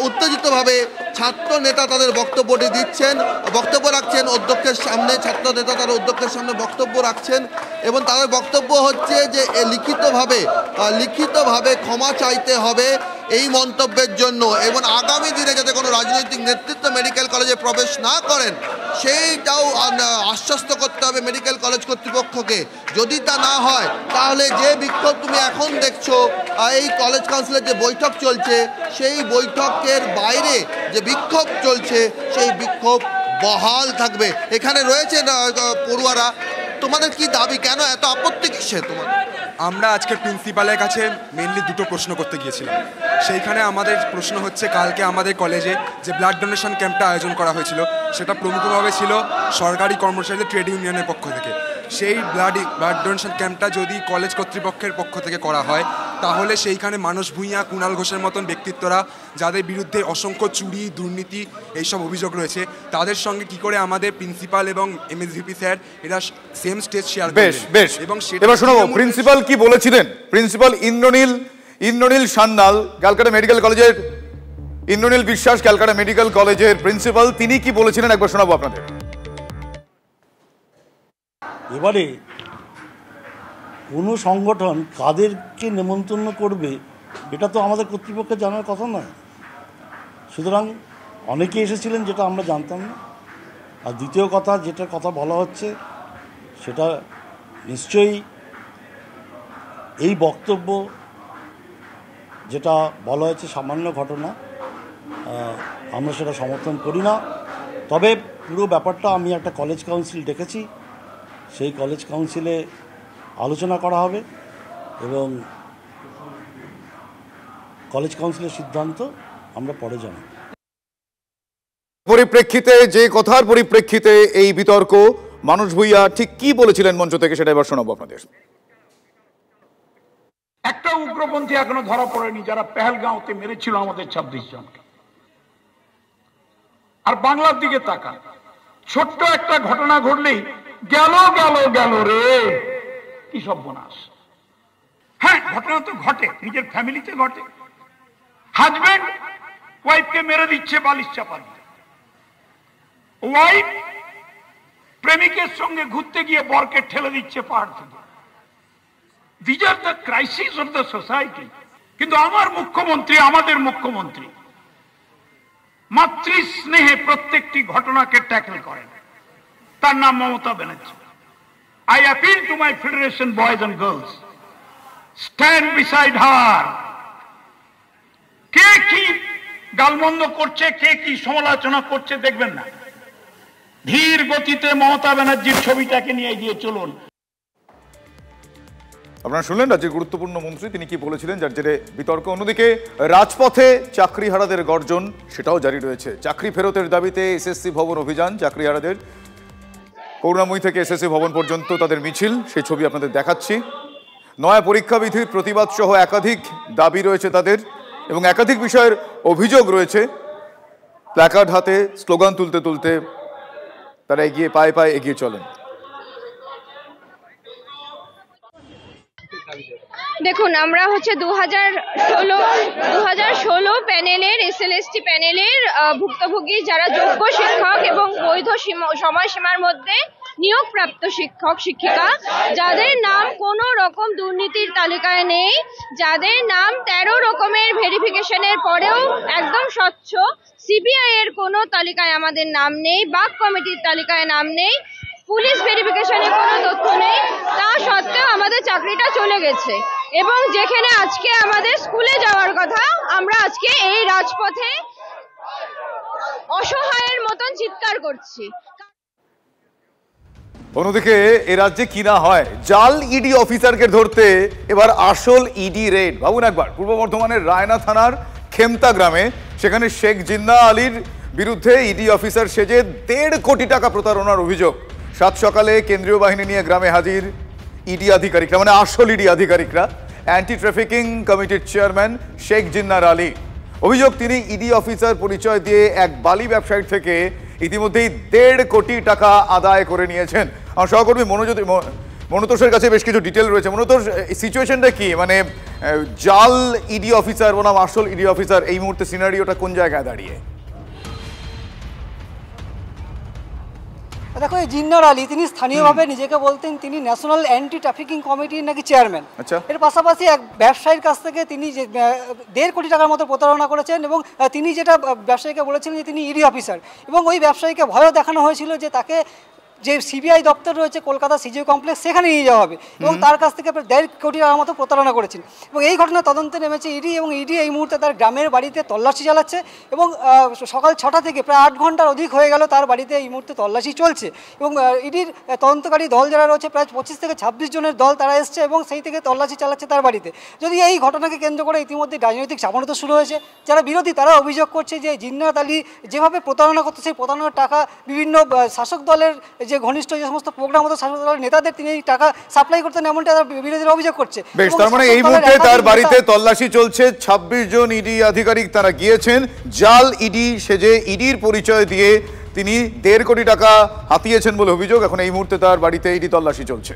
উত্তেজিতভাবে ছাত্র নেতা তাদের বক্তব্যটি দিচ্ছেন, বক্তব্য রাখছেন অধ্যক্ষের সামনে। ছাত্র নেতা তার অধ্যক্ষের সামনে বক্তব্য রাখছেন এবং তাদের বক্তব্য হচ্ছে যে লিখিতভাবে ক্ষমা চাইতে হবে এই মন্তব্যের জন্য এবং আগামী দিনে যাতে কোনো রাজনৈতিক নেতৃত্ব মেডিকেল কলেজে প্রবেশ না করেন সেইটাও আশ্বস্ত করতে হবে মেডিকেল কলেজ কর্তৃপক্ষকে। যদি তা না হয় তাহলে যে বিক্ষোভ তুমি এখন দেখছো, এই কলেজ কাউন্সিলের যে বৈঠক চলছে সেই বৈঠকের বাইরে যে বিক্ষোভ চলছে সেই বিক্ষোভ বহাল থাকবে। এখানে রয়েছে পড়ুয়ারা, তোমাদের কি দাবি, কেন এত আপত্তি কিসে তোমার? আমরা আজকে প্রিন্সিপালের কাছে মেনলি দুটো প্রশ্ন করতে গিয়েছিলাম। সেইখানে আমাদের প্রশ্ন হচ্ছে, কালকে আমাদের কলেজে যে ব্লাড ডোনেশন ক্যাম্পটা আয়োজন করা হয়েছিল সেটা প্রমুখভাবে ছিল সরকারি কর্মচারীদের ট্রেড ইউনিয়নের পক্ষ থেকে। সেই ব্লাড ডোনেশন ক্যাম্পটা যদি কলেজ কর্তৃপক্ষের পক্ষ থেকে করা হয় তাহলে সেইখানে মানস ভূঁইয়া, কুণাল ঘোষের মতন ব্যক্তিত্বরা যাদের বিরুদ্ধে অসংখ্য চুরি, দুর্নীতি এইসব অভিযোগ রয়েছে, তাদের সঙ্গে কি করে আমাদের প্রিন্সিপাল এবং এমএসভিপি স্যার এরা সেম স্টেজ শেয়ার করবেন। বেশ, এবং এবার শোনাবো প্রিন্সিপাল কি বলেছিলেন। প্রিন্সিপাল ইন্দ্রনীল সান্যাল, ক্যালকাটা মেডিকেল কলেজের, ইন্দ্রনীল বিশ্বাস ক্যালকাটা মেডিকেল কলেজের প্রিন্সিপাল, তিনি কি বলেছিলেন একবার শোনাবো আপনাদের। এবারে কোনো সংগঠন কাদেরকে নেমন্তন্ন করবে এটা তো আমাদের কর্তৃপক্ষে জানার কথা নয়। সুতরাং অনেকে এসেছিলেন যেটা আমরা জানতাম না। আর দ্বিতীয় কথা, যেটা কথা বলা হচ্ছে সেটা নিশ্চয়ই এই বক্তব্য যেটা বলা হয়েছে সামান্য ঘটনা, আমরা সেটা সমর্থন করি না। তবে পুরো ব্যাপারটা আমি একটা কলেজ কাউন্সিল ডেকেছি, সেই কলেজ কাউন্সিলে আলোচনা করা হবে এবং কলেজ কাউন্সিলের সিদ্ধান্ত আমরা পরে জানাব। পরিপ্রেক্ষিতে, যে কথার পরিপ্রেক্ষিতে এই বিতর্ক, মানস ভূঁইয়া ঠিক কি বলেছিলেন মঞ্চ থেকে সেটা এবার শোনাবো আপনাদের। একটা উগ্রপন্থী এখনো ধরা পড়েনি যারা পেহেলগাঁওতে মেরেছিল আমাদের 26 জনকে। আর বাংলার দিকে তাকান, ছোট্ট একটা ঘটনা ঘটলেই গেল গেল গেল রে, কি সর্বনাশ। হ্যাঁ, ঘটনা তো ঘটে, নিজের ফ্যামিলিতে ঘটে। হাজবেন্ড ওয়াইফকে মেরে দিচ্ছে বালিশ চাপা দিয়ে, ওয়াইফ প্রেমিকের সঙ্গে ঘুরতে গিয়ে বরকে ঠেলে দিচ্ছে পাহাড় থেকে। These are the crises of the society. কিন্তু আমার মুখ্যমন্ত্রী, আমাদের মুখ্যমন্ত্রী মাতৃ স্নেহে প্রত্যেকটি ঘটনাকে ট্যাকল করেন। তার নাম Mamata Banerjee. I appeal to my federation boys and girls, stand beside her. কে কি গালমন্দ করছে, কে কি সমালোচনা করছে দেখবেন না, ধীর গতিতে মমতা ব্যানার্জির ছবিটাকে নিয়ে এগিয়ে চলুন। আপনারা শুনলেন রাজ্যের গুরুত্বপূর্ণ মন্ত্রী তিনি কি বলেছিলেন, যার জেরে বিতর্ক। অন্যদিকে রাজপথে চাকরিহারাদের গর্জন সেটাও জারি রয়েছে। চাকরি ফেরতের দাবিতে এসএসসি ভবন অভিযান, চাকরিহারাদের করুণাময়ী থেকে এসএসসি ভবন পর্যন্ত তাদের মিছিল, সেই ছবি আপনাদের দেখাচ্ছি। নয়া পরীক্ষা বিধির প্রতিবাদ সহ একাধিক দাবি রয়েছে তাদের এবং একাধিক বিষয়ের অভিযোগ রয়েছে। প্ল্যাকার্ড হাতে স্লোগান তুলতে তুলতে তারা এগিয়ে পায়ে পায়ে এগিয়ে চলেন। দেখুন, আমরা হচ্ছে 2016 প্যানেলের এসএলএসটি প্যানেলের ভুক্তভোগী যারা যোগ্য শিক্ষক এবং বৈধ সময়সীমার মধ্যে নিয়োগপ্রাপ্ত শিক্ষক শিক্ষিকা, যাদের নাম কোনো রকম দুর্নীতির তালিকায় নেই, যাদের নাম 13 রকমের ভেরিফিকেশনের পরেও একদম স্বচ্ছ, সিবিআই এর কোনো তালিকায় আমাদের নাম নেই, বাক কমিটির তালিকায় নাম নেই, পুলিশ ভেরিফিকেশনে কোনো তথ্য নেই, তা সত্ত্বেও আমাদের চাকরিটা চলে গেছে। এবং যেখানে আজকে আমাদের স্কুলে যাওয়ার কথা, আমরা আজকে এই রাজপথে অসহায়ের মতন চিৎকার করছি। অন্যদিকে এ রাজ্যে কি না হয়, জাল ইডি অফিসারকে ধরতে এবার আসল ইডি রেড। ভাবুন একবার, পূর্ব বর্ধমানের রায়না থানার খেমতা গ্রামে, সেখানে শেখ জিন্না আলীর বিরুদ্ধে ইডি অফিসার সেজে 1.5 কোটি টাকা প্রতারণার অভিযোগ। সাত সকালে কেন্দ্রীয় বাহিনী নিয়ে গ্রামে হাজির ইডি আধিকারিকরা, মানে আসল ইডি আধিকারিকরা। অ্যান্টি ট্রাফিকিং কমিটির চেয়ারম্যান শেখ জিন্নার আলী অভিযোগ, তিনি ইডি অফিসার পরিচয় দিয়ে এক বালি ব্যবসায়ীর থেকে ইতিমধ্যেই 1.5 কোটি টাকা আদায় করে নিয়েছেন। আমার সহকর্মী মনোতোষের কাছে বেশ কিছু ডিটেল রয়েছে। মনোতোষ, সিচুয়েশনটা কি, মানে জাল ইডি অফিসার বনাম আসল ইডি অফিসার, এই মুহূর্তে সিনারিওটা কোন জায়গায় দাঁড়িয়ে? দেখো, এই জিন্নার আলী তিনি স্থানীয়ভাবে নিজেকে বলতেন তিনি ন্যাশনাল অ্যান্টি ট্রাফিকিং কমিটির নাকি চেয়ারম্যান। আচ্ছা। এর পাশাপাশি এক ব্যবসায়ীর কাছ থেকে তিনি 1.5 কোটি টাকার মতো প্রতারণা করেছেন এবং তিনি যেটা ব্যবসায়ীকে বলেছিলেন যে তিনি ইডি অফিসার, এবং ওই ব্যবসায়ীকে ভয়ও দেখানো হয়েছিল যে তাকে যে সিবিআই দপ্তর রয়েছে কলকাতা সিজিও কমপ্লেক্স, সেখানে নিয়ে যাওয়া হবে এবং তার কাছ থেকে প্রায় 1.5 কোটি টাকার মতো প্রতারণা করেছেন। এবং এই ঘটনা তদন্তে নেমেছে ইডি, এবং ইডি এই মুহূর্তে তার গ্রামের বাড়িতে তল্লাশি চালাচ্ছে এবং সকাল 6টা থেকে প্রায় 8 ঘন্টার অধিক হয়ে গেল তার বাড়িতে এই মুহূর্তে তল্লাশি চলছে। এবং ইডির তদন্তকারী দল যারা রয়েছে প্রায় 25 থেকে 26 জনের দল তারা এসছে এবং সেই থেকে তল্লাশি চালাচ্ছে তার বাড়িতে। যদি এই ঘটনাকে কেন্দ্র করে ইতিমধ্যে রাজনৈতিক চাপানো তো শুরু হয়েছে। যারা বিরোধী তারা অভিযোগ করছে যে জিন্নাত আলী যেভাবে প্রতারণা করতে, সেই প্রতারণার টাকা বিভিন্ন শাসক দলের যে ঘনিষ্ঠ যে সমস্ত প্রোগ্রাম হতো শাসক দলের নেতাদের তিনি এই টাকা সাপ্লাই করতেন, এমনটা বিরোধীরা অভিযোগ করছে। বেশ, তার মানে এই মুহূর্তে তার বাড়িতে তল্লাশি চলছে। 26 জন ইডি আধিকারিক তারা গিয়েছেন জাল ইডি সেজে, ইডির পরিচয় দিয়ে তিনি 1.5 কোটি টাকা হাতিয়েছেন বলে অভিযোগ। এখন এই মুহূর্তে তার বাড়িতে ইডি তল্লাশি চলছে।